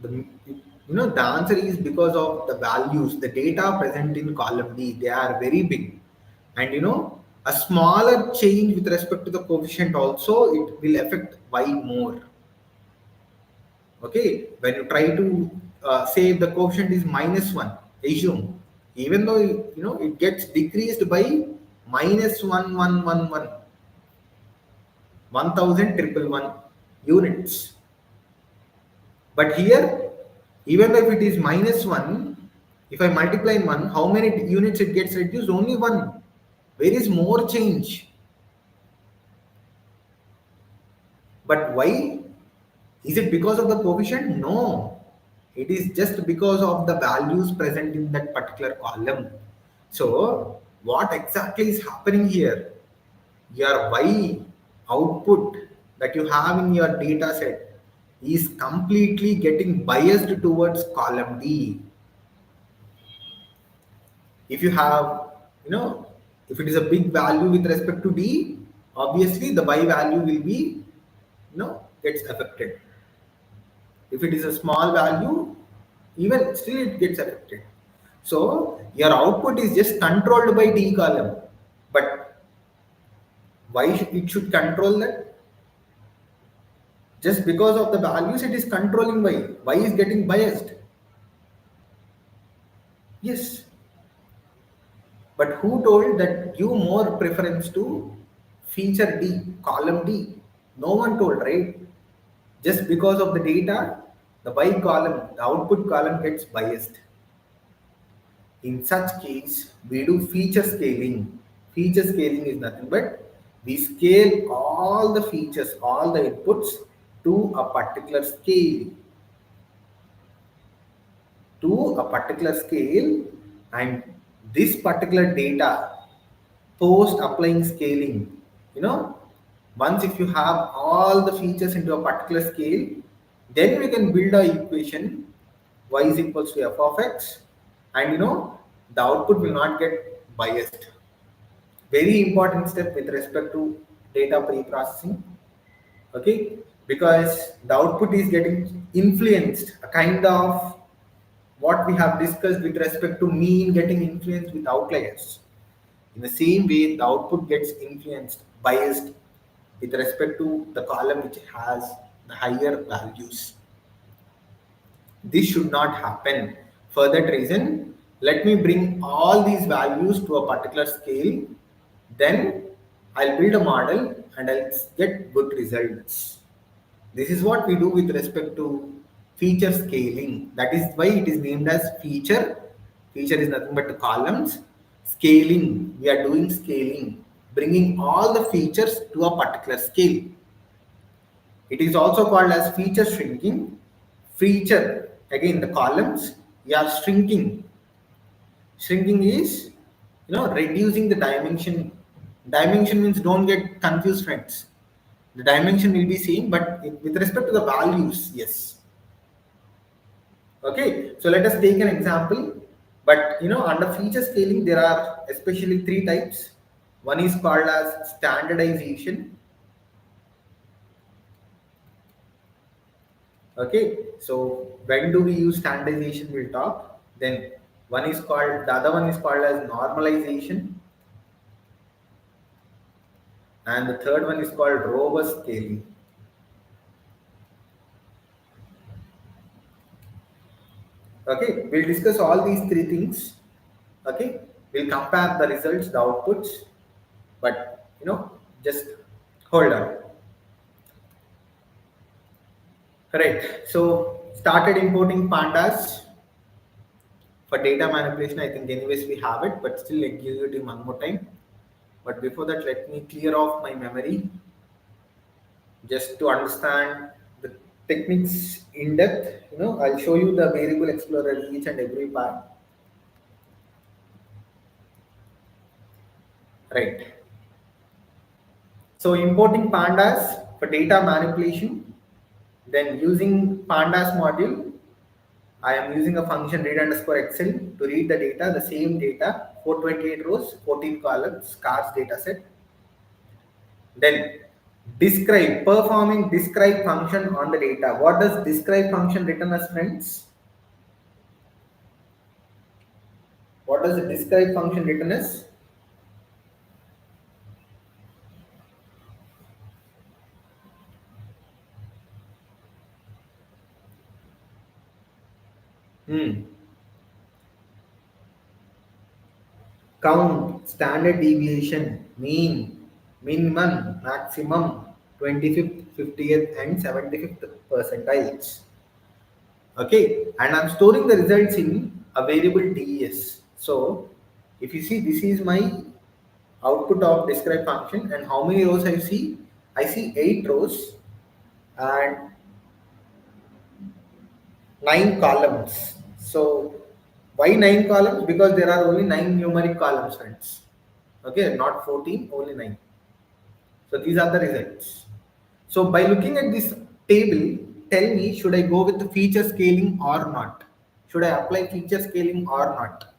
The answer is because of the values, the data present in column D. They are very big, and a smaller change with respect to the coefficient also it will affect y more. Okay, when you try to say if the coefficient is -1, assume even though it gets decreased by minus 1111 1,111 units. But here, even though if it is -1, if I multiply 1, how many units it gets reduced? Only 1. Where is more change? But why? Is it because of the coefficient? No. It is just because of the values present in that particular column. So, what exactly is happening here? Your y output that you have in your data set is completely getting biased towards column D. If you have, you know, if it is a big value with respect to D, obviously the Y value will be, gets affected. If it is a small value, even still it gets affected. So your output is just controlled by D column. But why it should control that? Just because of the values, it is controlling Y. Y is getting biased. Yes. But who told that give more preference to feature D, column D? No one told, right? Just because of the data, the Y column, the output column gets biased. In such case, we do feature scaling. Feature scaling is nothing but we scale all the features, all the inputs to a particular scale, and this particular data post applying scaling, you know, once if you have all the features into a particular scale, then we can build a equation y is equals to f of x, and the output will not get biased. Very important step with respect to data pre-processing. Okay, because the output is getting influenced, a kind of what we have discussed with respect to mean getting influenced with outliers. In the same way, the output gets influenced, biased with respect to the column which has the higher values. This should not happen. For that reason, let me bring all these values to a particular scale. Then I'll build a model and I'll get good results. This is what we do with respect to feature scaling. That is why it is named as feature. Feature is nothing but columns. Scaling, we are doing scaling, bringing all the features to a particular scale. It is also called as feature shrinking. Feature, again the columns, we are shrinking. Shrinking is, reducing the dimension. Dimension means, don't get confused, friends. The dimension will be same, but with respect to the values, yes. Okay, so let us take an example. But under feature scaling, there are especially three types. One is called as standardization. Okay, so when do we use standardization? We'll talk. Then the other one is called as normalization, and the third one is called robust scaling. Okay, we'll discuss all these three things. Okay, we'll compare the results, the outputs, but just hold on. Correct. So started importing pandas for data manipulation. I think anyways we have it, but still executing one more time. But before that, let me clear off my memory just to understand the techniques in depth. I'll show you the variable explorer, each and every part. Right. So importing pandas for data manipulation, then using pandas module, I am using a function read underscore Excel to read the data, the same data, 428 rows, 14 columns, scarce data set. Then performing describe function on the data. What does describe function written as, friends? What does the describe function written as? Count, standard deviation, mean, minimum, maximum, 25th, 50th, and 75th percentiles. Okay, and I'm storing the results in a variable des. So if you see, this is my output of describe function, and how many rows I see 8 rows and 9 columns. So why 9 columns? Because there are only 9 numeric columns, friends. Okay, not 14, only 9. So these are the results. So by looking at this table, tell me, should I go with the feature scaling or not? Should I apply feature scaling or not?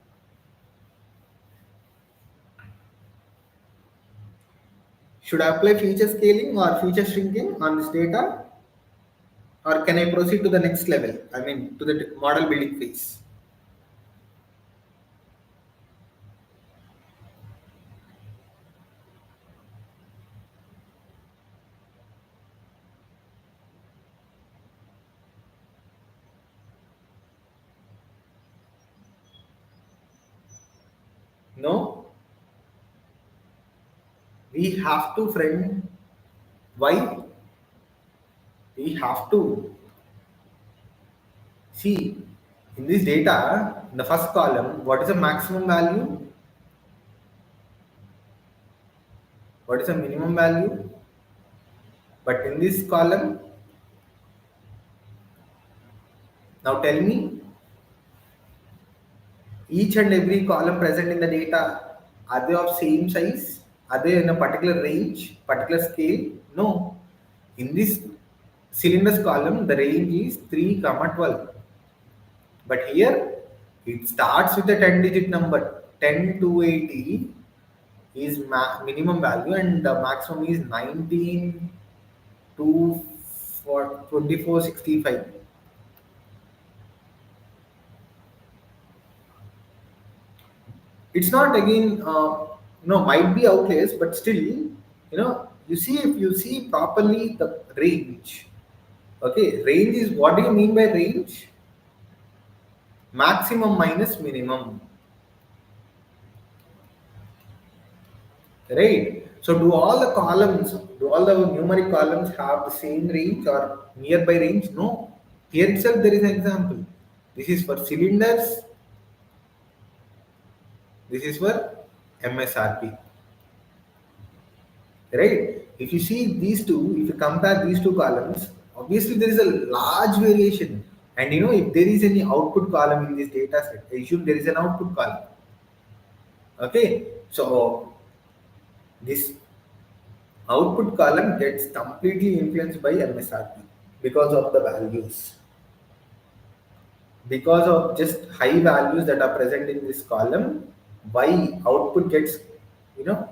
Should I apply feature scaling or feature shrinking on this data? Or can I proceed to the next level? I mean, to the model building phase. No, we have to, friend. Why? We have to. See, in this data, in the first column, what is the maximum value? What is the minimum value? But in this column, now tell me, each and every column present in the data, are they of same size? Are they in a particular range, particular scale? No. In this cylinders column, the range is 3 comma 12. But here, it starts with a 10-digit number. 10 to 80 is minimum value, and the maximum is 19 to 2465. It's not again, might be outliers, but still, you see, if you see properly the range. Okay, range is, what do you mean by range? Maximum minus minimum, right? So do all the numeric columns have the same range or nearby range? No. Here itself there is an example. This is for cylinders, this is for MSRP, right? If you see these two, if you compare these two columns, obviously there is a large variation. And if there is any output column in this data set, I assume there is an output column. Okay, so this output column gets completely influenced by MSRP because of the values, because of just high values that are present in this column. Why output gets you know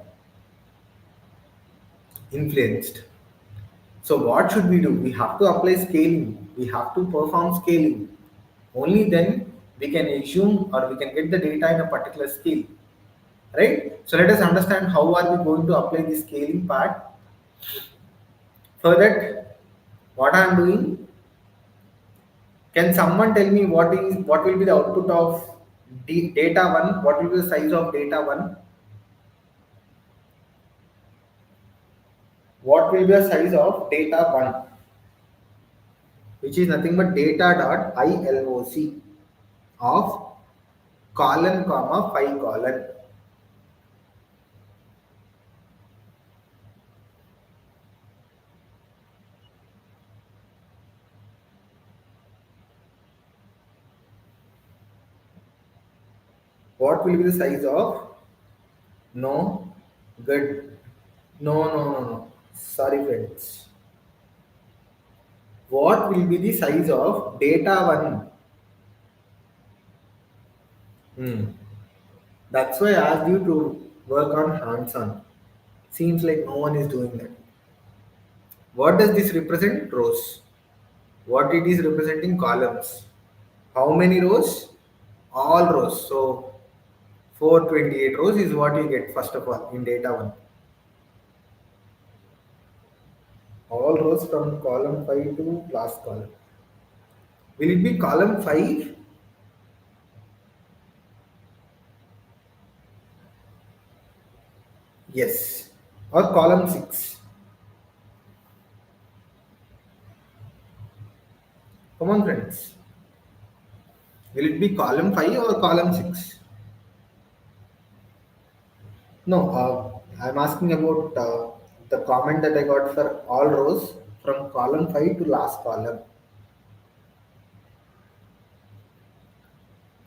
influenced? So what should we do? We have to apply scaling, we have to perform scaling. Only then we can assume, or we can get the data in a particular scale, right? So let us understand how are we going to apply the scaling part. For that, what I am doing, can someone tell me what will be the output of data 1? What will be the size of data 1? What will be the size of data 1, which is nothing but data dot iloc of colon comma 5 colon? What will be the size of? No, good. No, no, no, no. Sorry, friends. What will be the size of data 1? Hmm. That's why I asked you to work on hands on. Seems like no one is doing that. What does this represent? Rows. What it is representing? Columns. How many rows? All rows. So 428 rows is what you get first of all in data 1. All rows from column 5 to last column. Will it be column 5? Yes. Or column 6? Come on, friends. Will it be column 5 or column 6? No, I'm asking about the comment that I got for all rows from column 5 to last column.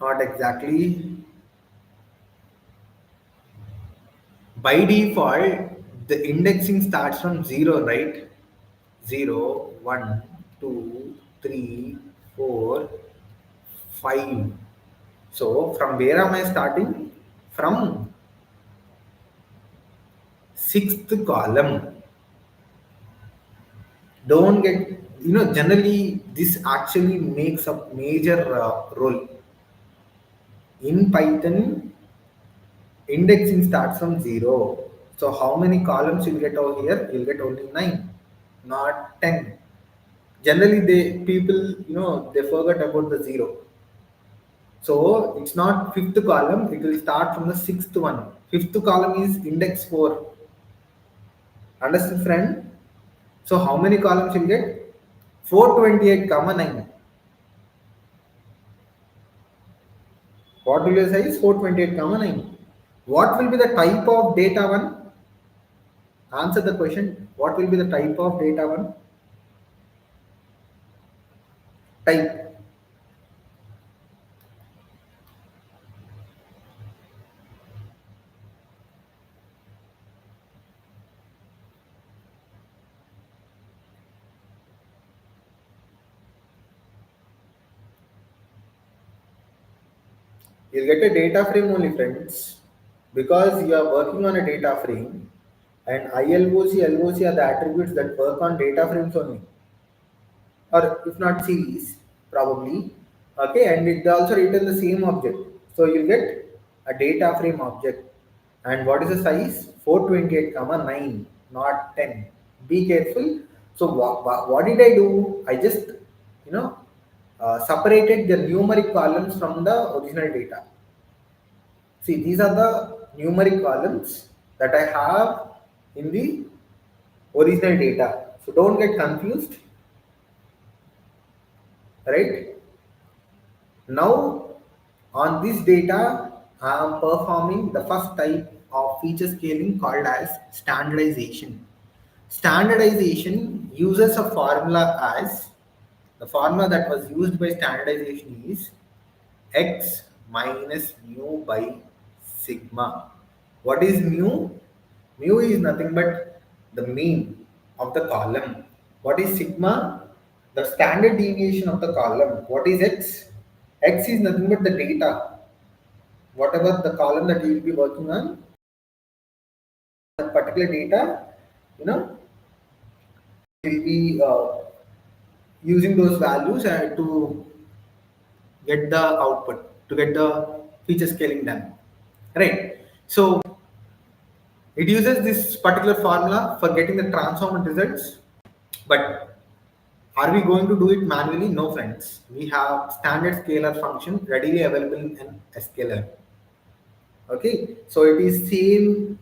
Not exactly. By default, the indexing starts from 0, right? 0, 1, 2, 3, 4, 5. So from where am I starting? From sixth column. Don't get, generally this actually makes a major role. In Python, indexing starts from 0. So how many columns you'll get over here? You'll get only 9, not 10. Generally, they people, they forget about the 0. So it's not fifth column, it will start from the sixth one. Fifth column is index 4. Understood, friend? So how many columns you'll get? 428 comma 9. What will you say is 428 comma 9? What will be the type of data one? Answer the question. What will be the type of data one? Type. You'll get a data frame only, friends, because you are working on a data frame, and ILOC, LOC are the attributes that work on data frames only, or if not series, probably. Okay, and it also written the same object. So you get a data frame object. And what is the size? 428 comma 9, not 10. Be careful. So what did I do? I just, you know, separated the numeric columns from the original data. See, these are the numeric columns that I have in the original data. So don't get confused, right? Now, on this data, I am performing the first type of feature scaling called as standardization. Standardization uses a formula as the formula that was used by standardization is x minus mu by sigma. What is mu? Mu is nothing but the mean of the column. What is sigma? The standard deviation of the column. What is x? X is nothing but the data. Whatever the column that you will be working on, that particular data, you know, will be using those values to get the output, to get the feature scaling done. Right. So it uses this particular formula for getting the transformed results. But are we going to do it manually? No, friends. We have standard scalar function readily available in scalar. Okay, so it is same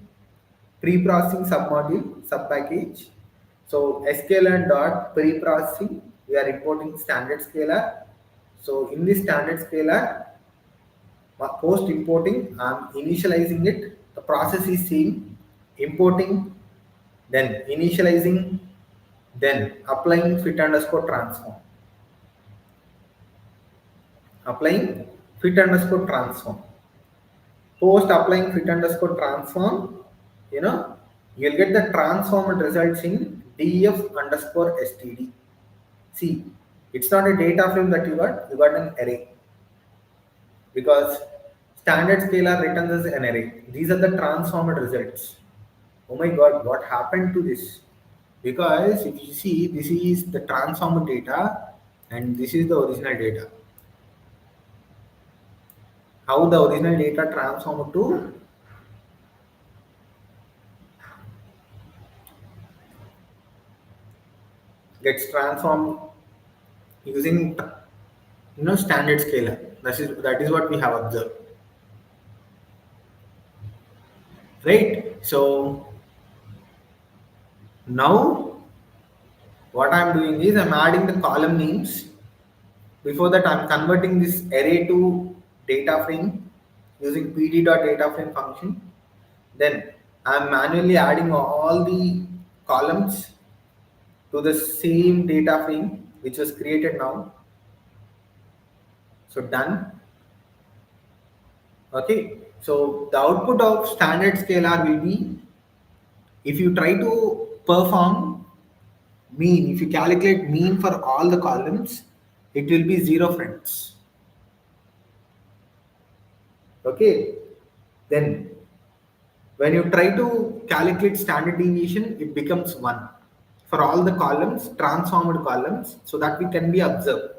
pre-processing submodule, subpackage. So scalar dot pre-processing, we are importing standard scalar. So in this standard scalar, post importing, I'm initializing it. The process is same, importing, then initializing, then applying fit underscore transform. Applying fit underscore transform. Post applying fit underscore transform, you know, you'll get the transformed results in def underscore std. See, it's not a data frame that you got an array, because standard scalar returns as an array. These are the transformed results. Oh my god, what happened to this? Because if you see, this is the transformed data and this is the original data. How the original data transformed to gets transformed using, standard scalar. That is what we have observed, right? So now what I'm doing is I'm adding the column names. Before that, I'm converting this array to data frame using pd.dataframe function. Then I'm manually adding all the columns to the same data frame which was created now. So done. Okay. So the output of standard scalar will be If you try to perform mean, if you calculate mean for all the columns, it will be 0, friends. Okay. Then when you try to calculate standard deviation, it becomes 1 for all the columns, transformed columns, so that we can be observed.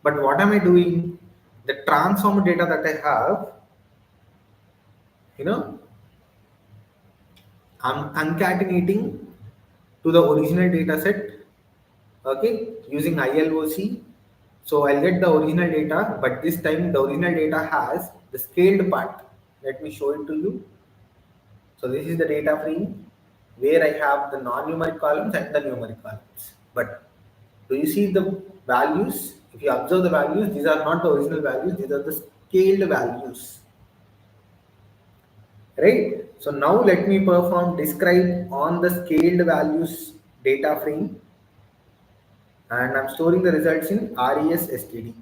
But what am I doing? The transformed data that I have, you know, I'm concatenating to the original data set, okay, using ILOC. So I'll get the original data, but this time the original data has the scaled part. Let me show it to you. So this is the data frame where I have the non-numeric columns and the numeric columns. But do you see the values? If you observe the values, these are not the original values, these are the scaled values. Right? So now let me perform describe on the scaled values data frame, and I'm storing the results in RES STD.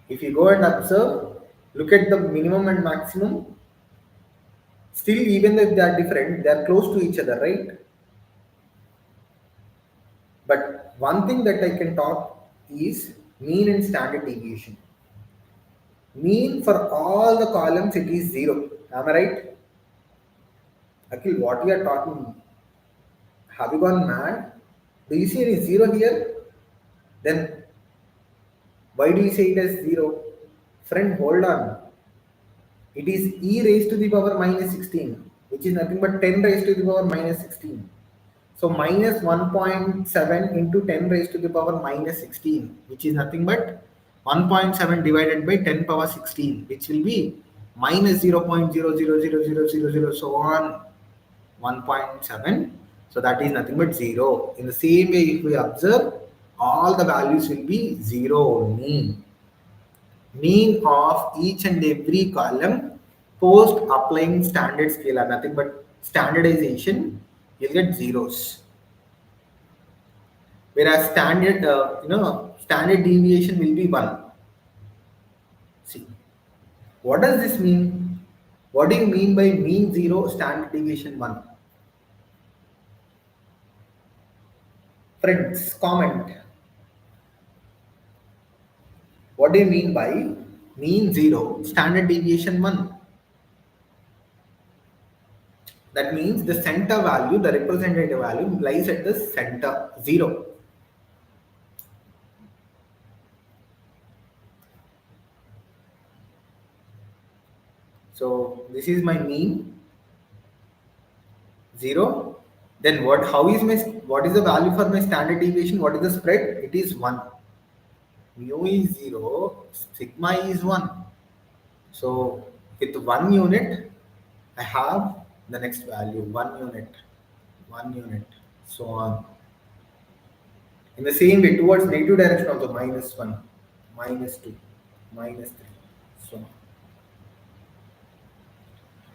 If you go and observe, look at the minimum and maximum. Still, even if they are different, they are close to each other, right? But one thing that I can talk is mean and standard deviation. Mean for all the columns it is 0. Am I right? Akhil, what we are talking? Have you gone mad? Do you see any 0 here? Then why do you say it as 0? Friend, hold on. It is e raised to the power minus 16, which is nothing but 10 raised to the power minus 16. So minus 1.7 into 10 raised to the power minus 16, which is nothing but 1.7 divided by 10 power 16, which will be minus 0.000000, so on 1.7. So that is nothing but 0. In the same way, if we observe, all the values will be 0 only. Mean of each and every column post applying standard scalar, nothing but standardization, you'll get zeros. Whereas standard deviation will be 1. See, what does this mean? What do you mean by mean 0, standard deviation 1? Friends, comment. What do you mean by mean 0, standard deviation 1? That means the center value, the representative value lies at the center, 0. So this is my mean, 0. Then what is the value for my standard deviation? What is the spread? It is 1. Mu is 0, sigma is 1. So with 1 unit, I have the next value, 1 unit, so on. In the same way, towards negative direction also, minus 1, minus 2, minus 3, so on.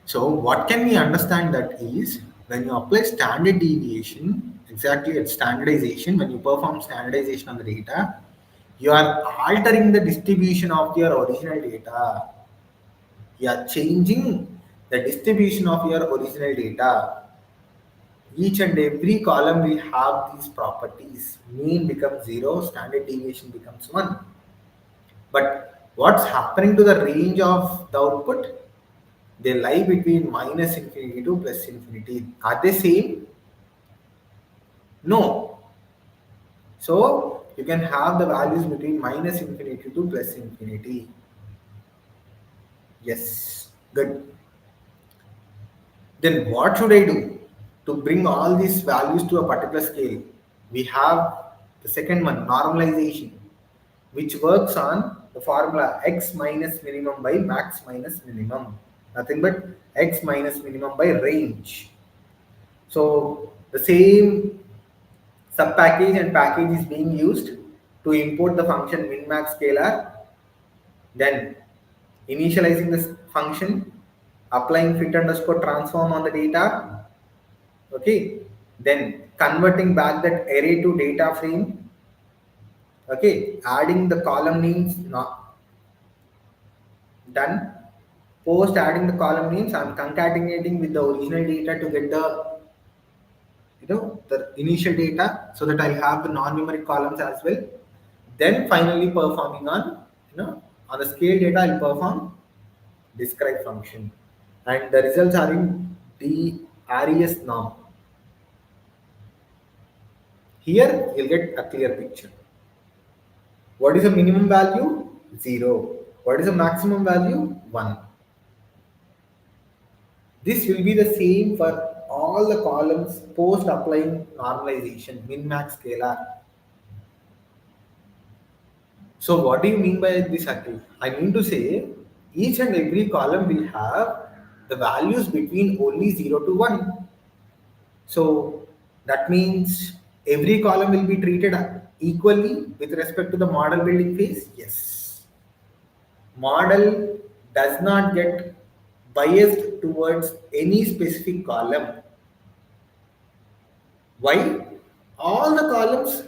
So what can we understand that is, when you apply standard deviation, exactly at standardization, when you perform standardization on the data, you are altering the distribution of your original data. You are changing the distribution of your original data. Each and every column will have these properties. Mean becomes 0, standard deviation becomes 1. But what's happening to the range of the output? They lie between minus infinity to plus infinity. Are they same? No. So you can have the values between minus infinity to plus infinity. Yes, good. Then what should I do to bring all these values to a particular scale? We have the second one, normalization, which works on the formula x minus minimum by max minus minimum. Nothing but x minus minimum by range. So the same subpackage and package is being used to import the function min max scalar, then initializing this function, applying fit underscore transform on the data, okay, then converting back that array to data frame, okay, adding the column names, not done, Post adding the column names, I'm concatenating with the original data to get the initial data so that I'll have the non-numeric columns as well. Then finally performing on the scale data I'll perform describe function, and the results are in the RES norm. Here you'll get a clear picture. What is the minimum value? 0. What is the maximum value? 1. This will be the same for all the columns post applying normalization, min max scalar. So what do you mean by this, Akhil? I mean to say each and every column will have the values between only 0 to 1. So that means every column will be treated equally with respect to the model building phase? Yes. Model does not get biased towards any specific column. Why? All the columns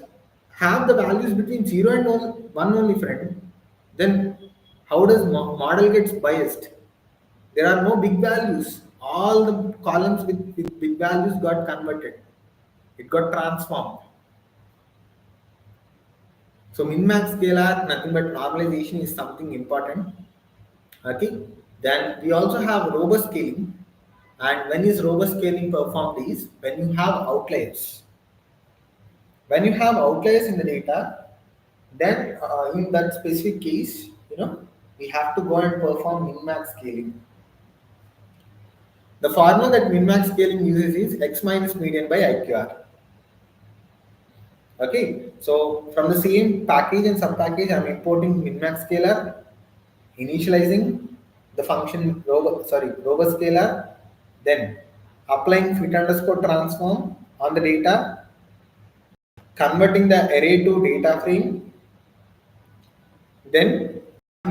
have the values between 0 and 1 only, friend. Then how does model gets biased? There are no big values. All the columns with big values got converted. It got transformed. So min-max scalar, nothing but normalization is something important. Okay. Then we also have robust scaling. And when is robust scaling performed is when you have outliers. When you have outliers in the data, then in that specific case, we have to go and perform min-max scaling. The formula that min-max scaling uses is x minus median by IQR. Okay, so from the same package and subpackage, I'm importing min-max scalar, initializing the function robust scalar, then applying fit underscore transform on the data, converting the array to data frame, then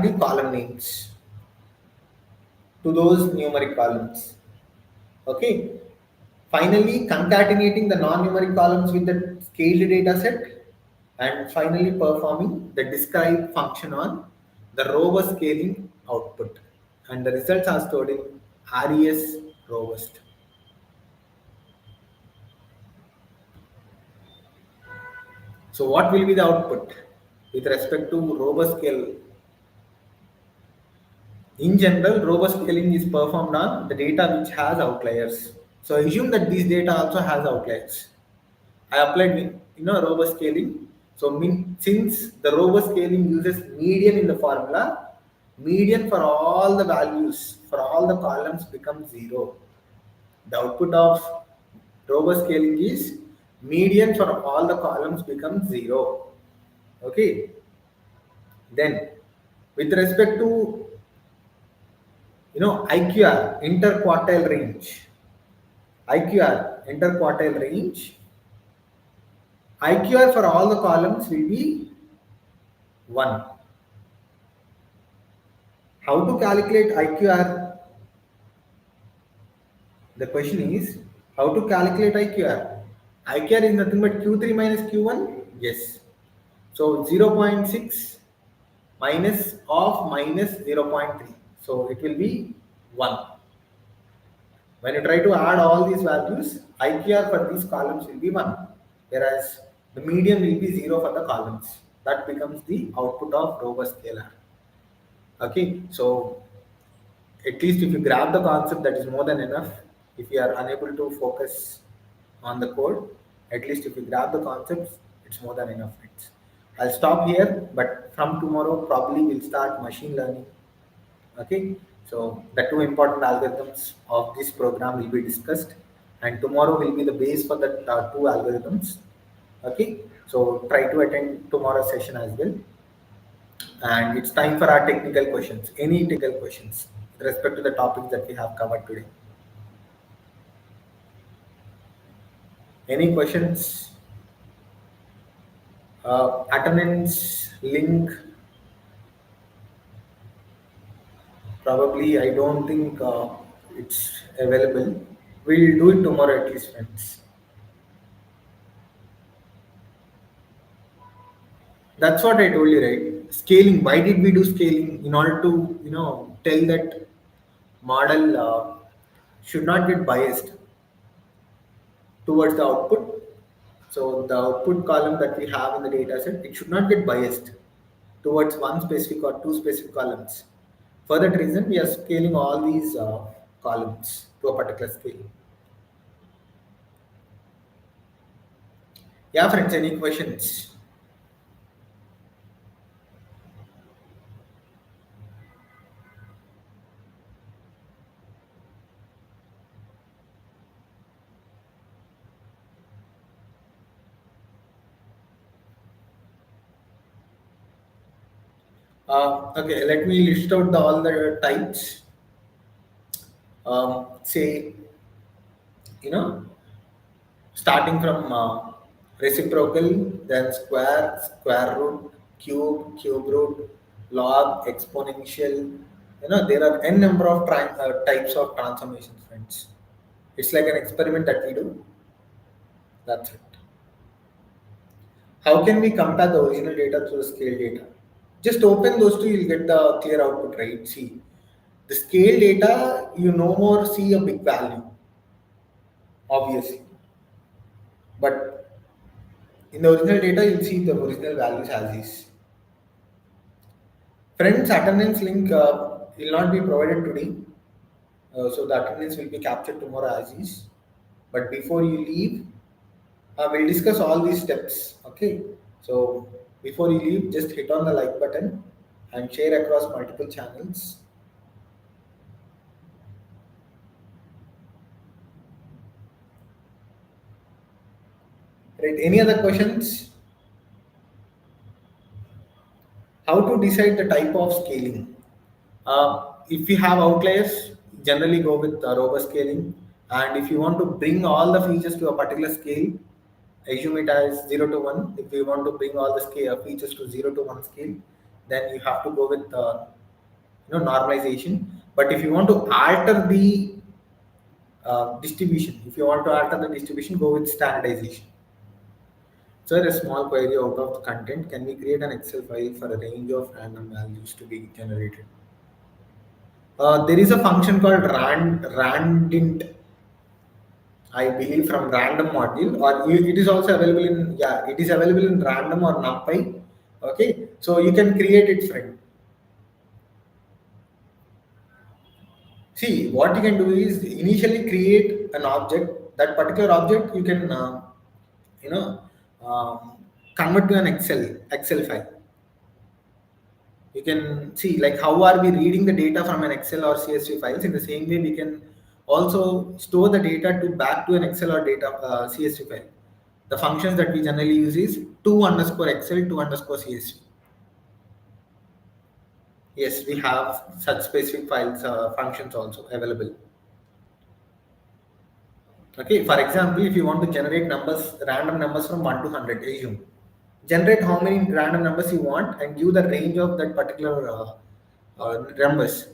the column names to those numeric columns. Okay. Finally, concatenating the non-numeric columns with the scaled data set, and finally performing the describe function on the robust scaling output. And the results are stored in RES robust. So what will be the output with respect to robust scale? In general, robust scaling is performed on the data which has outliers. So assume that this data also has outliers. I applied robust scaling. So since the robust scaling uses median in the formula, median for all the values for all the columns becomes 0. The output of robust scaling is median for all the columns becomes 0. Okay. Then with respect to IQR interquartile range, IQR interquartile range, IQR for all the columns will be 1. How to calculate IQR? The question is how to calculate IQR? IQR is nothing but Q3 minus Q1? Yes. So 0.6 minus of minus 0.3. So it will be 1. When you try to add all these values, IQR for these columns will be 1. Whereas the median will be 0 for the columns. That becomes the output of robust scalar. Okay, so at least if you grab the concept, that is more than enough. If you are unable to focus on the code, at least if you grab the concepts, it's more than enough. I'll stop here, but from tomorrow probably we'll start machine learning. Okay, so the two important algorithms of this program will be discussed, and tomorrow will be the base for the two algorithms. Okay, so try to attend tomorrow's session as well. And it's time for our technical questions. Any technical questions with respect to the topics that we have covered today? Any questions? Attendance link? Probably I don't think it's available. We'll do it tomorrow at least, friends. That's what I told you, right? Scaling. Why did we do scaling? In order to, tell that model should not get biased towards the output. So the output column that we have in the data set, it should not get biased towards one specific or two specific columns. For that reason, we are scaling all these columns to a particular scale. Yeah, friends, any questions? Okay, let me list out all the types. Say, you know, starting from reciprocal, then square, square root, cube, cube root, log, exponential. There are n number of types of transformations, friends. It's like an experiment that we do. That's it. How can we compare the original data to the scale data? Just open those two, you'll get the clear output, right? See, the scale data, you no more see a big value, obviously. But in the original data, you'll see the original values as is. Friends, attendance link will not be provided today. So the attendance will be captured tomorrow as is. But before you leave, we'll discuss all these steps. Okay. So before you leave, just hit on the like button and share across multiple channels. Right. Any other questions? How to decide the type of scaling? If you have outliers, generally go with robust scaling. And if you want to bring all the features to a particular scale, assume it as 0 to 1. If you want to bring all the scale features to 0 to 1 scale, then you have to go with normalization. But if you want to alter the distribution, if you want to alter the distribution, go with standardization. So a small query out of the content, can we create an Excel file for a range of random values to be generated? There is a function called randint, I believe, from random module, or it is also available in, yeah, it is available in random or numpy. Okay, so you can create it, friend. See, what you can do is initially create an object. That particular object you can, you know, um, convert to an Excel file. You can see like how are we reading the data from an Excel or CSV files. In the same way, we can also store the data to back to an Excel or data CSV file. The functions that we generally use is to underscore Excel to underscore CSV. Yes, we have such specific files functions also available. Okay, for example, if you want to generate numbers, random numbers from 1 to 100, assume. Generate how many random numbers you want and give the range of that particular numbers.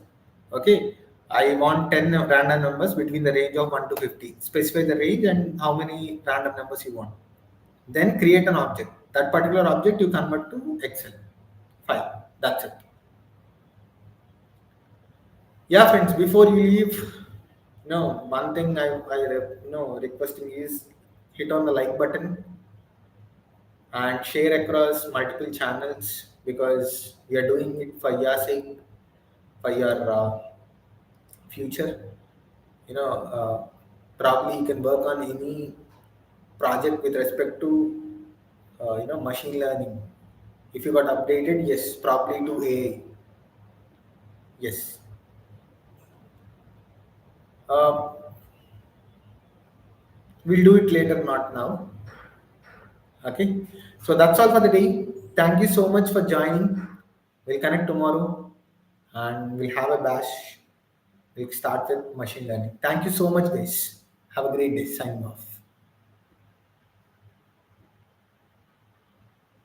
Okay, I want 10 random numbers between the range of 1 to 50. Specify the range and how many random numbers you want. Then create an object. That particular object you convert to Excel file. That's it. Yeah, friends, before you leave, one thing requesting is hit on the like button and share across multiple channels because we are doing it for your sake, for your future. Probably you can work on any project with respect to machine learning. If you got updated, yes, probably to AI. Yes. Uh, we'll do it later, not now. Okay. So that's all for the day. Thank you so much for joining. We'll connect tomorrow and we'll have a bash. We'll start with machine learning. Thank you so much, guys. Have a great day. Signing off.